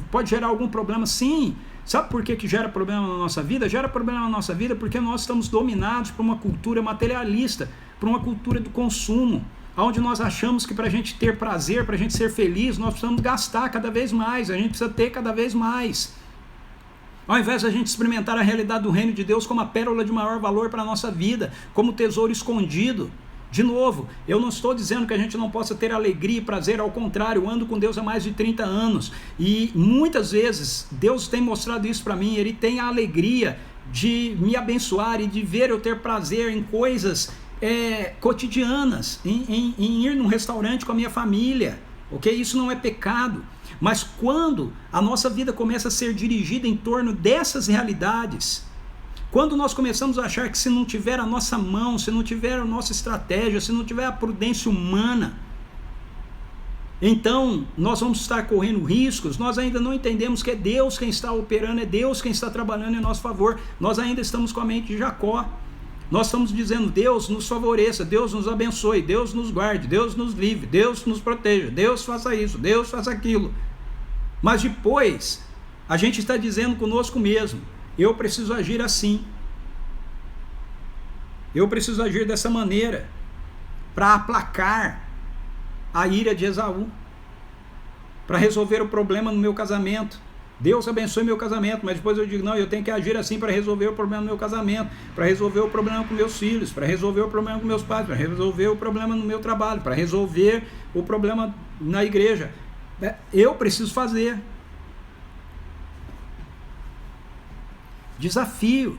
pode gerar algum problema. Sim. Sabe por que gera problema na nossa vida? Gera problema na nossa vida porque nós estamos dominados por uma cultura materialista, por uma cultura do consumo, onde nós achamos que para a gente ter prazer, para a gente ser feliz, nós precisamos gastar cada vez mais, a gente precisa ter cada vez mais. Ao invés de a gente experimentar a realidade do reino de Deus como a pérola de maior valor para a nossa vida, como tesouro escondido. De novo, eu não estou dizendo que a gente não possa ter alegria e prazer, ao contrário, eu ando com Deus há mais de 30 anos, e muitas vezes Deus tem mostrado isso para mim, Ele tem a alegria de me abençoar e de ver eu ter prazer em coisas cotidianas, em ir num restaurante com a minha família, ok? Isso não é pecado, mas quando a nossa vida começa a ser dirigida em torno dessas realidades, quando nós começamos a achar que se não tiver a nossa mão, se não tiver a nossa estratégia, se não tiver a prudência humana, então nós vamos estar correndo riscos, nós ainda não entendemos que é Deus quem está operando, é Deus quem está trabalhando em nosso favor, nós ainda estamos com a mente de Jacó, nós estamos dizendo, Deus nos favoreça, Deus nos abençoe, Deus nos guarde, Deus nos livre, Deus nos proteja, Deus faça isso, Deus faça aquilo, mas depois a gente está dizendo conosco mesmo, eu preciso agir assim, eu preciso agir dessa maneira, para aplacar a ira de Esaú, para resolver o problema no meu casamento. Deus abençoe meu casamento, mas depois eu digo, não, eu tenho que agir assim para resolver o problema no meu casamento, para resolver o problema com meus filhos, para resolver o problema com meus pais, para resolver o problema no meu trabalho, para resolver o problema na igreja. Eu preciso fazer. Desafio.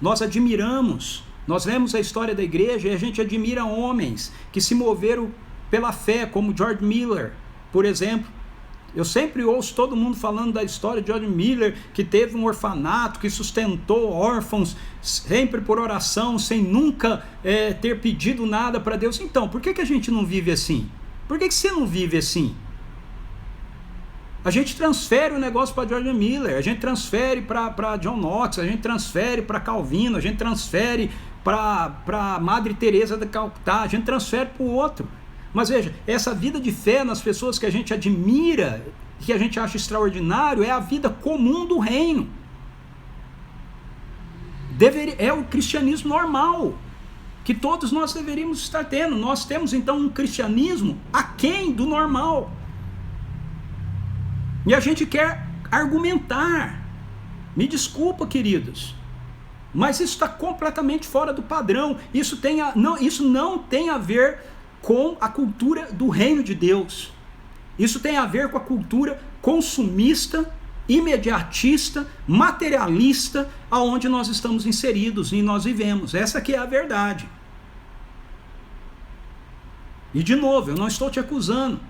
Nós admiramos, nós lemos a história da igreja e a gente admira homens que se moveram pela fé, como George Miller, por exemplo. Eu sempre ouço todo mundo falando da história de George Miller, que teve um orfanato, que sustentou órfãos, sempre por oração, sem nunca ter pedido nada para Deus. Então, por que a gente não vive assim? Por que você não vive assim? A gente transfere o negócio para George Miller, a gente transfere para John Knox, a gente transfere para Calvino, a gente transfere para Madre Teresa de Calcutá, a gente transfere para o outro. Mas veja, essa vida de fé nas pessoas que a gente admira, que a gente acha extraordinário, é a vida comum do reino. É o cristianismo normal, que todos nós deveríamos estar tendo. Nós temos então um cristianismo aquém do normal. E a gente quer argumentar. Me desculpa, queridos, mas isso está completamente fora do padrão. Isso não tem a ver com a cultura do reino de Deus. Isso tem a ver com a cultura consumista, imediatista, materialista, aonde nós estamos inseridos e nós vivemos. Essa aqui é a verdade. E de novo, eu não estou te acusando.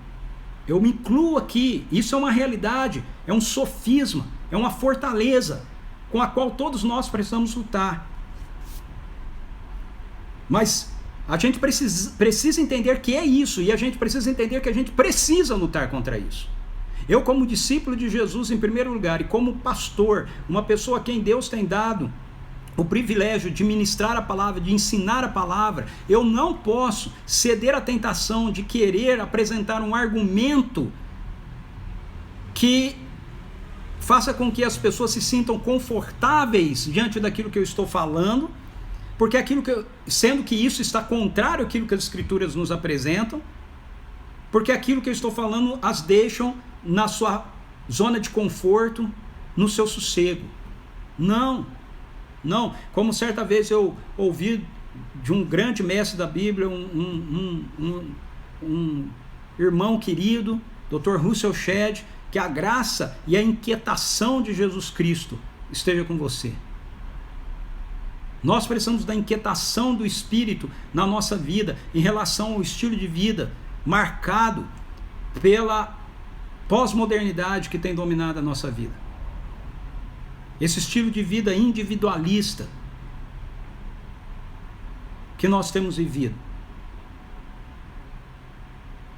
Eu me incluo aqui. Isso é uma realidade, é um sofisma, é uma fortaleza com a qual todos nós precisamos lutar. Mas a gente precisa entender que é isso, e a gente precisa entender que a gente precisa lutar contra isso. Eu, como discípulo de Jesus, em primeiro lugar, e como pastor, uma pessoa a quem Deus tem dado o privilégio de ministrar a palavra, de ensinar a palavra, eu não posso ceder à tentação de querer apresentar um argumento que faça com que as pessoas se sintam confortáveis diante daquilo que eu estou falando, porque sendo que isso está contrário àquilo que as Escrituras nos apresentam, porque aquilo que eu estou falando as deixam na sua zona de conforto, no seu sossego. Não, como certa vez eu ouvi de um grande mestre da Bíblia, um irmão querido, Dr. Russell Shedd, que a graça e a inquietação de Jesus Cristo esteja com você. Nós precisamos da inquietação do Espírito na nossa vida, em relação ao estilo de vida marcado pela pós-modernidade que tem dominado a nossa vida. Esse estilo de vida individualista que nós temos vivido.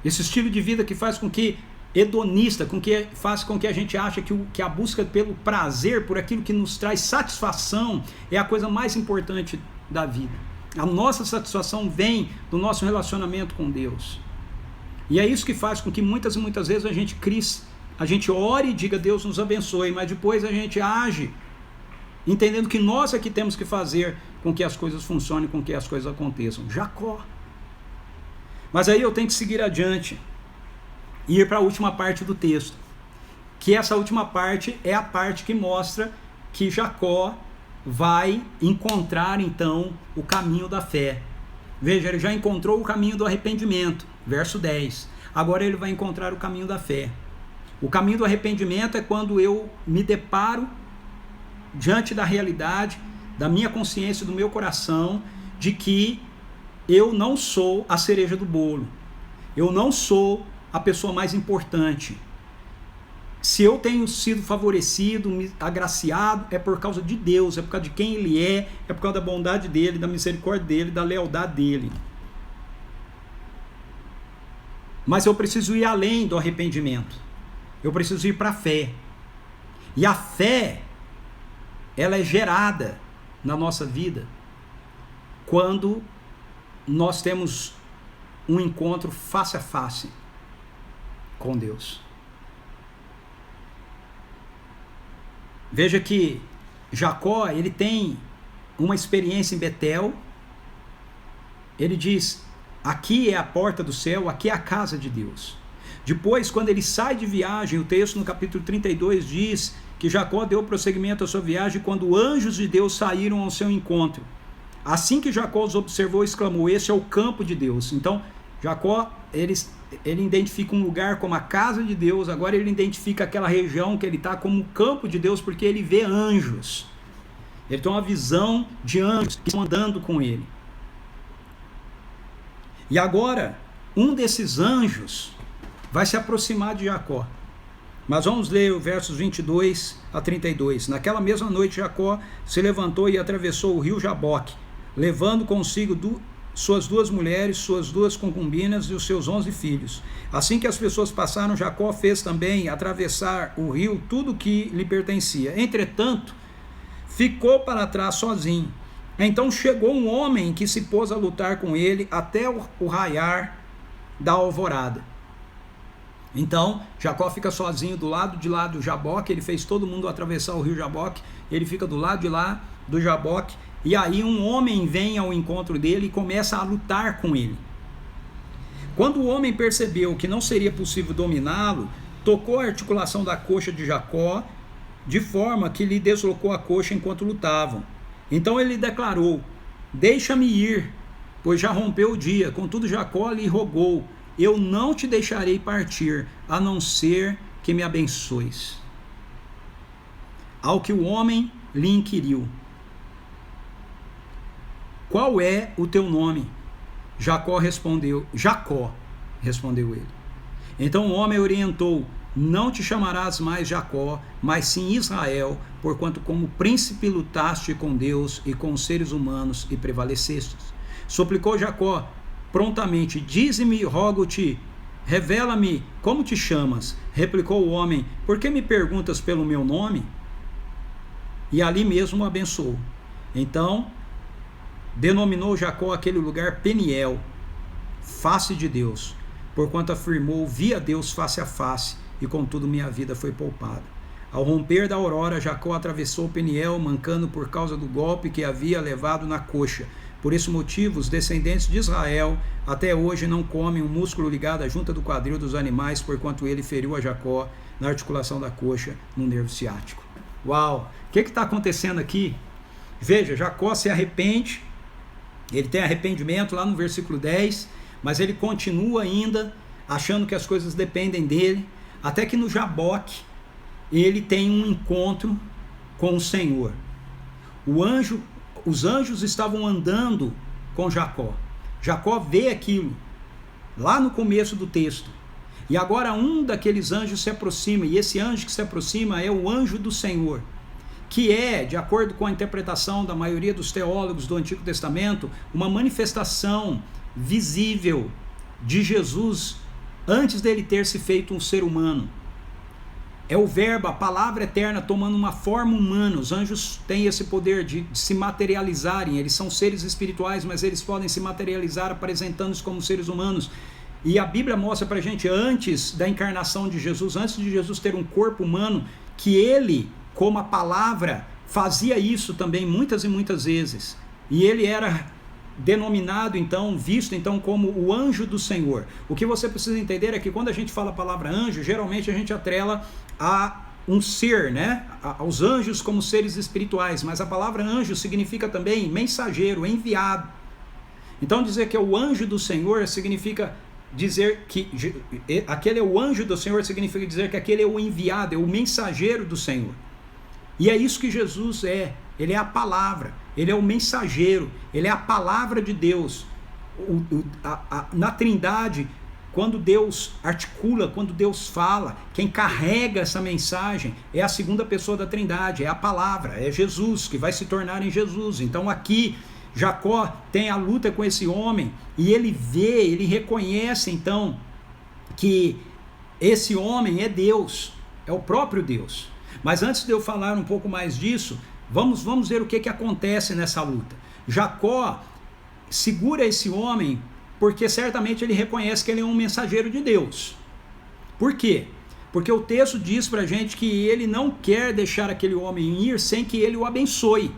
Esse estilo de vida que faz com que hedonista, faz com que a gente ache que a busca pelo prazer, por aquilo que nos traz satisfação, é a coisa mais importante da vida. A nossa satisfação vem do nosso relacionamento com Deus. E é isso que faz com que muitas e muitas vezes a gente ore e diga Deus nos abençoe, mas depois a gente age entendendo que nós é que temos que fazer com que as coisas funcionem, com que as coisas aconteçam. Jacó. Mas aí eu tenho que seguir adiante e ir para a última parte do texto, que essa última parte é a parte que mostra que Jacó vai encontrar então o caminho da fé. Veja, ele já encontrou o caminho do arrependimento, verso 10. Agora ele vai encontrar o caminho da fé. O caminho do arrependimento é quando eu me deparo diante da realidade, da minha consciência, do meu coração, de que eu não sou a cereja do bolo. Eu não sou a pessoa mais importante. Se eu tenho sido favorecido, agraciado, é por causa de Deus, é por causa de quem Ele é por causa da bondade dEle, da misericórdia dEle, da lealdade dEle. Mas eu preciso ir além do arrependimento. Eu preciso ir para a fé. E a fé, ela é gerada na nossa vida quando nós temos um encontro face a face com Deus. Veja que Jacó, ele tem uma experiência em Betel. Ele diz, aqui é a porta do céu, aqui é a casa de Deus. Depois, quando ele sai de viagem, o texto no capítulo 32 diz que Jacó deu prosseguimento à sua viagem quando anjos de Deus saíram ao seu encontro. Assim que Jacó os observou, exclamou, este é o campo de Deus. Então, Jacó, ele identifica um lugar como a casa de Deus, agora ele identifica aquela região que ele está como o campo de Deus, porque ele vê anjos. Ele tem uma visão de anjos que estão andando com ele. E agora, um desses anjos vai se aproximar de Jacó. Mas vamos ler os versos 22 a 32. Naquela mesma noite, Jacó se levantou e atravessou o rio Jaboque, levando consigo suas 2 mulheres, suas 2 concubinas e os seus 11 filhos. Assim que as pessoas passaram, Jacó fez também atravessar o rio tudo que lhe pertencia. Entretanto, ficou para trás sozinho. Então chegou um homem que se pôs a lutar com ele até o raiar da alvorada. Então Jacó fica sozinho do lado de lá do Jaboque. Ele fez todo mundo atravessar o rio Jaboque. Ele fica do lado de lá do Jaboque. E aí um homem vem ao encontro dele e começa a lutar com ele. Quando o homem percebeu que não seria possível dominá-lo, tocou a articulação da coxa de Jacó, de forma que lhe deslocou a coxa enquanto lutavam. Então ele declarou: deixa-me ir, pois já rompeu o dia. Contudo Jacó lhe rogou: eu não te deixarei partir, a não ser que me abençoes. Ao que o homem lhe inquiriu: qual é o teu nome? Jacó respondeu ele. Então o homem orientou: não te chamarás mais Jacó, mas sim Israel, porquanto como príncipe lutaste com Deus e com os seres humanos e prevalecestes. Suplicou Jacó prontamente: dize-me, rogo-te, revela-me como te chamas. Replicou o homem: por que me perguntas pelo meu nome? E ali mesmo o abençoou. Então denominou Jacó aquele lugar Peniel, face de Deus, porquanto afirmou: vi a Deus face a face, e contudo minha vida foi poupada. Ao romper da aurora, Jacó atravessou Peniel, mancando por causa do golpe que havia levado na coxa. Por esse motivo, os descendentes de Israel até hoje não comem o músculo ligado à junta do quadril dos animais, porquanto ele feriu a Jacó na articulação da coxa, no nervo ciático. Uau! O que está acontecendo aqui? Veja, Jacó se arrepende, ele tem arrependimento lá no versículo 10, mas ele continua ainda achando que as coisas dependem dele, até que no Jaboque ele tem um encontro com o Senhor. Os anjos estavam andando com Jacó. Jacó vê aquilo lá no começo do texto. E agora um daqueles anjos se aproxima, e esse anjo que se aproxima é o anjo do Senhor, que é, de acordo com a interpretação da maioria dos teólogos do Antigo Testamento, uma manifestação visível de Jesus antes dele ter se feito um ser humano. É o verbo, a palavra eterna tomando uma forma humana. Os anjos têm esse poder de se materializarem. Eles são seres espirituais, mas eles podem se materializar apresentando-se como seres humanos. E a Bíblia mostra pra gente, antes da encarnação de Jesus, antes de Jesus ter um corpo humano, que ele, como a palavra, fazia isso também muitas e muitas vezes. E ele era denominado então, visto então como o anjo do Senhor. O que você precisa entender é que quando a gente fala a palavra anjo, geralmente a gente atrela a um ser, né? Aos anjos como seres espirituais, mas a palavra anjo significa também mensageiro, enviado. Então dizer que é o anjo do Senhor significa dizer que aquele é o anjo do Senhor, significa dizer que aquele é o enviado, é o mensageiro do Senhor. E é isso que Jesus é. Ele é a palavra, ele é o mensageiro, ele é a palavra de Deus. Na Trindade, quando Deus articula, quando Deus fala, quem carrega essa mensagem é a segunda pessoa da Trindade, é a palavra, é Jesus, que vai se tornar em Jesus. Então aqui Jacó tem a luta com esse homem e ele vê, ele reconhece então que esse homem é Deus, é o próprio Deus. Mas antes de eu falar um pouco mais disso, vamos ver o que acontece nessa luta. Jacó segura esse homem porque certamente ele reconhece que ele é um mensageiro de Deus. Por quê? Porque o texto diz pra gente que ele não quer deixar aquele homem ir sem que ele o abençoe.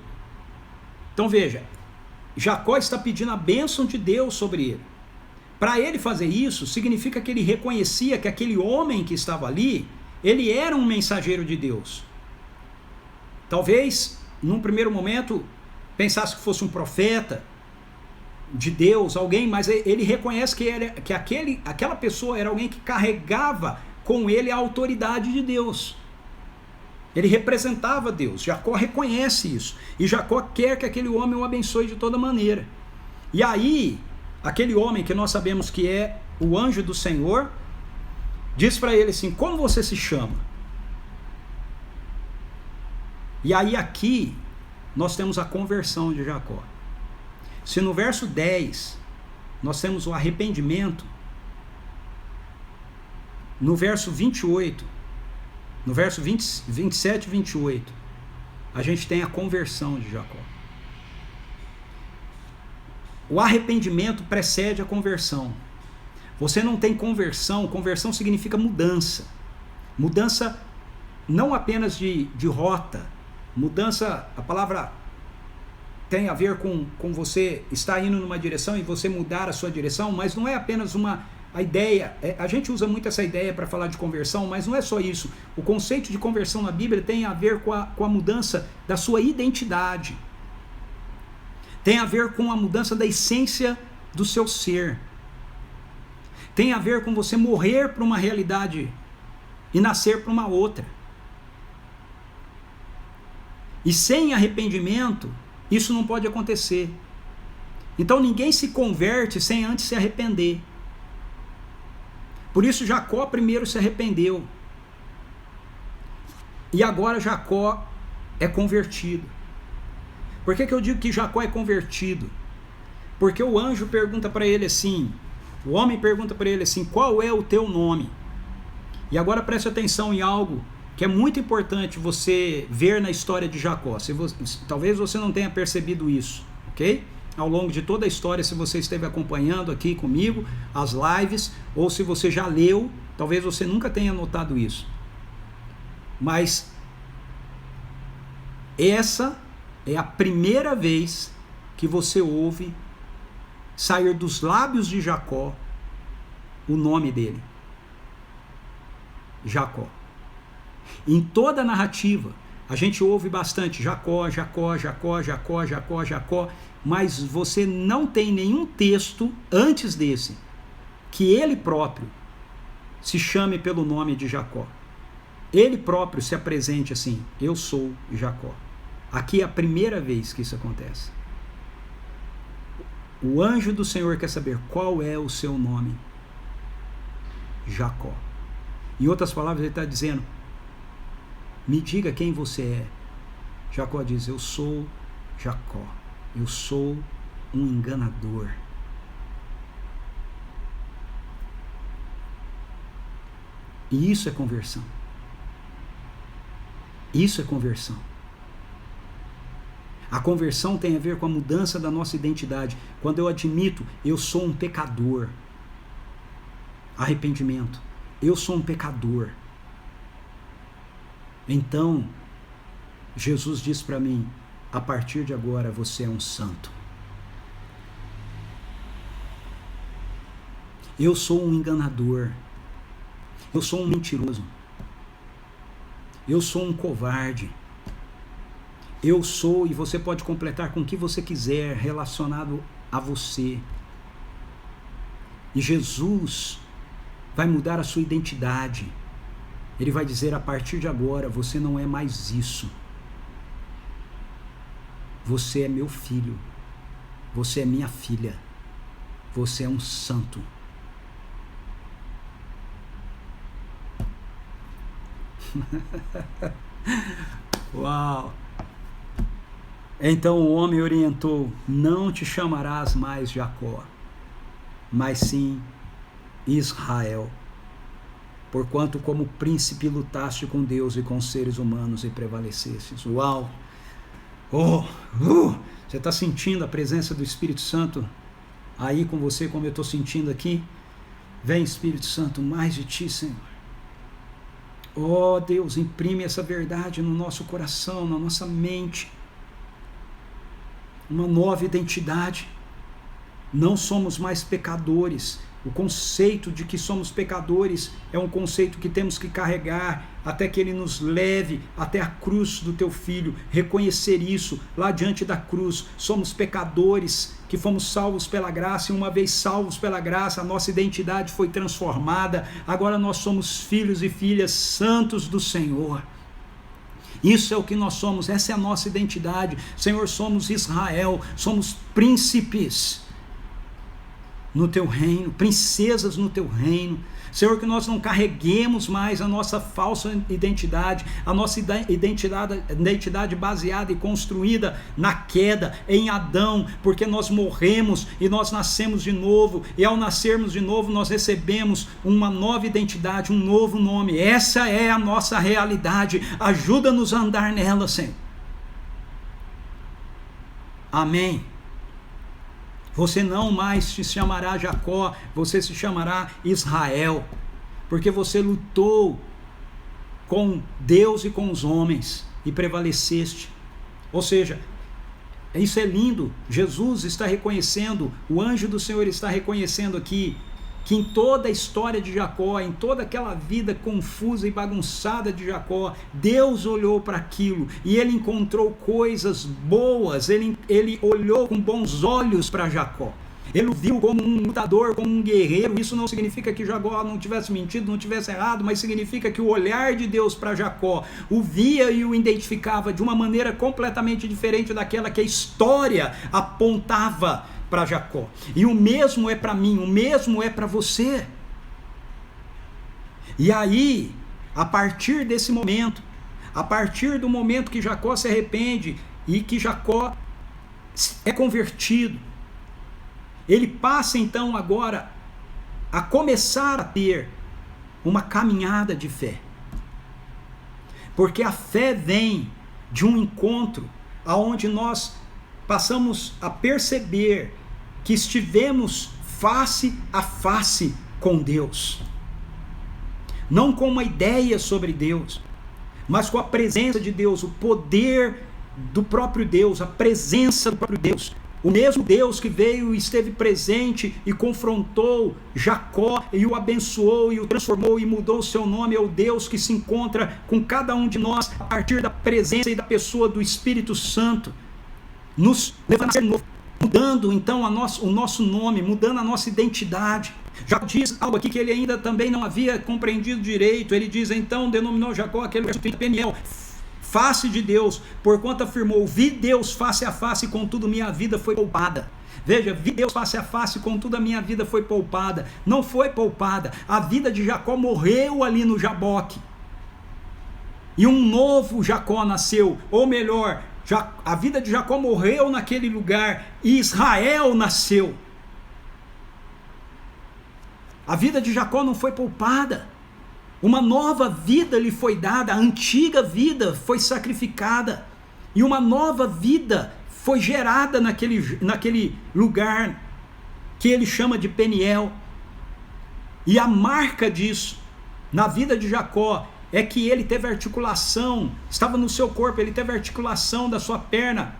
Então veja, Jacó está pedindo a bênção de Deus sobre ele. Para ele fazer isso, significa que ele reconhecia que aquele homem que estava ali, ele era um mensageiro de Deus. Talvez, num primeiro momento, pensasse que fosse um profeta de Deus, alguém, mas ele reconhece que aquela pessoa era alguém que carregava com ele a autoridade de Deus. Ele representava Deus. Jacó reconhece isso. E Jacó quer que aquele homem o abençoe de toda maneira. E aí, aquele homem que nós sabemos que é o anjo do Senhor, diz para ele assim: como você se chama? E aí aqui nós temos a conversão de Jacó. Se no verso 10 nós temos o arrependimento. No verso 28, no verso 27 e 28, a gente tem a conversão de Jacó. O arrependimento precede a conversão. Você não tem conversão, conversão significa mudança. Mudança não apenas de rota, mudança, a palavra tem a ver com você estar indo numa direção e você mudar a sua direção, mas não é apenas a ideia, a gente usa muito essa ideia para falar de conversão, mas não é só isso. O conceito de conversão na Bíblia tem a ver com a mudança da sua identidade. Tem a ver com a mudança da essência do seu ser. Tem a ver com você morrer para uma realidade e nascer para uma outra. E sem arrependimento, isso não pode acontecer. Então ninguém se converte sem antes se arrepender. Por isso Jacó primeiro se arrependeu. E agora Jacó é convertido. Por que eu digo que Jacó é convertido? Porque o anjo pergunta para ele assim, o homem pergunta para ele assim, qual é o teu nome? E agora preste atenção em algo que é muito importante você ver na história de Jacó. Talvez você não tenha percebido isso, ok? Ao longo de toda a história, se você esteve acompanhando aqui comigo, as lives, ou se você já leu, talvez você nunca tenha notado isso. Mas essa é a primeira vez que você ouve sair dos lábios de Jacó o nome dele. Jacó. Em toda a narrativa, a gente ouve bastante Jacó, Jacó, Jacó, Jacó, Jacó, Jacó, mas você não tem nenhum texto antes desse que ele próprio se chame pelo nome de Jacó. Ele próprio se apresente assim, eu sou Jacó. Aqui é a primeira vez que isso acontece. O anjo do Senhor quer saber qual é o seu nome. Jacó. Em outras palavras, ele está dizendo, me diga quem você é. Jacó diz, eu sou Jacó. Eu sou um enganador. E isso é conversão. Isso é conversão. A conversão tem a ver com a mudança da nossa identidade. Quando eu admito, eu sou um pecador. Arrependimento. Eu sou um pecador. Então, Jesus diz para mim, a partir de agora você é um santo. Eu sou um enganador. Eu sou um mentiroso. Eu sou um covarde. Eu sou, e você pode completar com o que você quiser relacionado a você. E Jesus vai mudar a sua identidade. Ele vai dizer, a partir de agora, você não é mais isso. Você é meu filho. Você é minha filha. Você é um santo. Uau! Então o homem orientou, não te chamarás mais Jacó, mas sim Israel, porquanto como príncipe lutaste com Deus e com os seres humanos e prevalecestes. Uau! Você está sentindo a presença do Espírito Santo aí com você, como eu estou sentindo aqui? Vem, Espírito Santo, mais de ti, Senhor. Oh Deus, imprime essa verdade no nosso coração, na nossa mente. Uma nova identidade. Não somos mais pecadores. O conceito de que somos pecadores é um conceito que temos que carregar até que ele nos leve até a cruz do teu filho. Reconhecer isso lá diante da cruz. Somos pecadores que fomos salvos pela graça, e uma vez salvos pela graça, a nossa identidade foi transformada. Agora nós somos filhos e filhas santos do Senhor. Isso é o que nós somos, essa é a nossa identidade. Senhor, somos Israel, somos príncipes. no teu reino, princesas no teu reino. Senhor, que nós não carreguemos mais a nossa falsa identidade, a nossa identidade baseada e construída na queda, em Adão, porque nós morremos e nós nascemos de novo, e ao nascermos de novo nós recebemos uma nova identidade, um novo nome. Essa é a nossa realidade. Ajuda-nos a andar nela, Senhor. Amém. Você não mais se chamará Jacó, você se chamará Israel, porque você lutou com Deus e com os homens e prevaleceste. Ou seja, isso é lindo. Jesus está reconhecendo, o anjo do Senhor está reconhecendo aqui, que em toda a história de Jacó, em toda aquela vida confusa e bagunçada de Jacó, Deus olhou para aquilo e ele encontrou coisas boas, ele olhou com bons olhos para Jacó. Ele o viu como um lutador, como um guerreiro. Isso não significa que Jacó não tivesse mentido, não tivesse errado, mas significa que o olhar de Deus para Jacó o via e o identificava de uma maneira completamente diferente daquela que a história apontava para Jacó. E o mesmo é para mim, o mesmo é para você. E aí, a partir desse momento, a partir do momento que Jacó se arrepende e que Jacó é convertido, ele passa então agora a começar a ter uma caminhada de fé. Porque a fé vem de um encontro aonde nós passamos a perceber que estivemos face a face com Deus. Não com uma ideia sobre Deus, mas com a presença de Deus, o poder do próprio Deus, a presença do próprio Deus. O mesmo Deus que veio e esteve presente e confrontou Jacó e o abençoou e o transformou e mudou o seu nome, é o Deus que se encontra com cada um de nós a partir da presença e da pessoa do Espírito Santo, nos levando a ser novo, mudando então o nosso nome, mudando a nossa identidade. Jacó diz algo aqui que ele ainda também não havia compreendido direito. Ele diz, então denominou Jacó aquele verso 30, Peniel, face de Deus, porquanto afirmou, vi Deus face a face, contudo minha vida foi poupada. Veja, vi Deus face a face, contudo a minha vida foi poupada. Não foi poupada, a vida de Jacó morreu ali no Jaboque, e um novo Jacó nasceu, ou melhor, a vida de Jacó morreu naquele lugar, e Israel nasceu. A vida de Jacó não foi poupada. Uma nova vida lhe foi dada, a antiga vida foi sacrificada, e uma nova vida foi gerada naquele lugar que ele chama de Peniel. E a marca disso, na vida de Jacó, é que ele teve articulação, estava no seu corpo, ele teve articulação da sua perna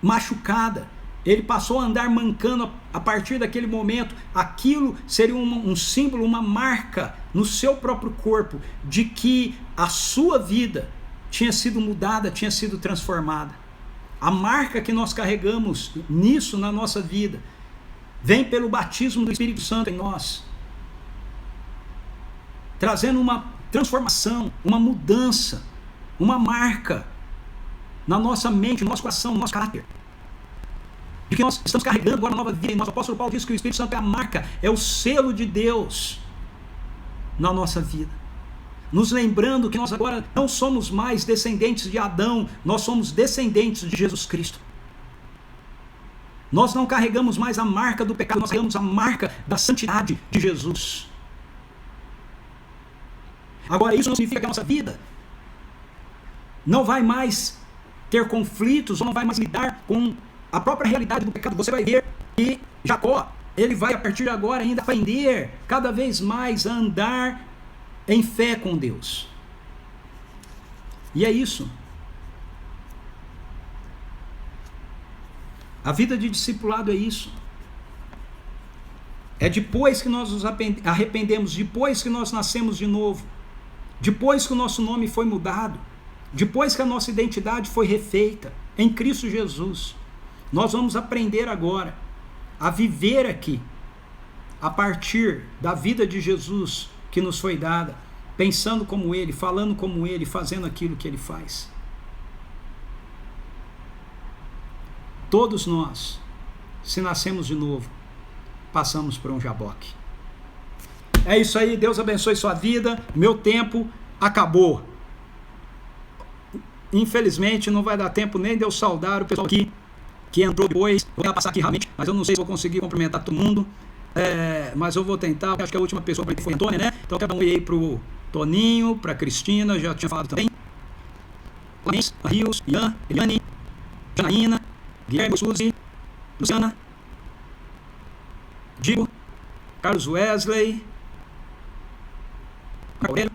machucada. Ele passou a andar mancando a partir daquele momento. Aquilo seria um símbolo, uma marca no seu próprio corpo de que a sua vida tinha sido mudada, tinha sido transformada. A marca que nós carregamos nisso na nossa vida vem pelo batismo do Espírito Santo em nós, trazendo uma transformação, uma mudança, uma marca na nossa mente, no nosso coração, no nosso caráter. De que nós estamos carregando agora uma nova vida. E nosso apóstolo Paulo diz que o Espírito Santo é a marca, é o selo de Deus na nossa vida. Nos lembrando que nós agora não somos mais descendentes de Adão, nós somos descendentes de Jesus Cristo. Nós não carregamos mais a marca do pecado, nós carregamos a marca da santidade de Jesus. Agora, isso não significa que a nossa vida não vai mais ter conflitos, ou não vai mais lidar com a própria realidade do pecado. Você vai ver que Jacó, ele vai a partir de agora ainda aprender cada vez mais a andar em fé com Deus. E é isso. A vida de discipulado é isso. É depois que nós nos arrependemos, depois que nós nascemos de novo, depois que o nosso nome foi mudado, depois que a nossa identidade foi refeita em Cristo Jesus, nós vamos aprender agora a viver aqui, a partir da vida de Jesus que nos foi dada, pensando como Ele, falando como Ele, fazendo aquilo que Ele faz. Todos nós, se nascemos de novo, passamos por um jaboque. É isso aí, Deus abençoe sua vida. Meu tempo acabou. Infelizmente não vai dar tempo nem de eu saudar o pessoal aqui que entrou depois. Vou passar aqui realmente, mas eu não sei se vou conseguir cumprimentar todo mundo. Mas eu vou tentar. Acho que a última pessoa foi a Antônia, né? Então quero dar um oi aí pro Toninho, pra Cristina, já tinha falado também. Rios, Ian, Eliane, Janaína, Guilherme, Suzy, Luciana, Digo, Carlos Wesley, Aurélio,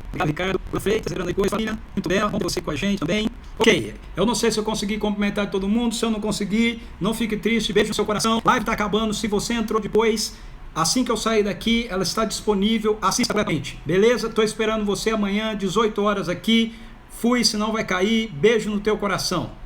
obrigado, Ricardo, Freitas, lembrando depois, família, muito bem, vamos você com a gente também. Ok, eu não sei se eu consegui cumprimentar todo mundo, se eu não conseguir, não fique triste, beijo no seu coração, live tá acabando, se você entrou depois, assim que eu sair daqui, ela está disponível, assista gratuitamente, beleza? Tô esperando você amanhã, 18 horas aqui, fui, senão vai cair, beijo no teu coração.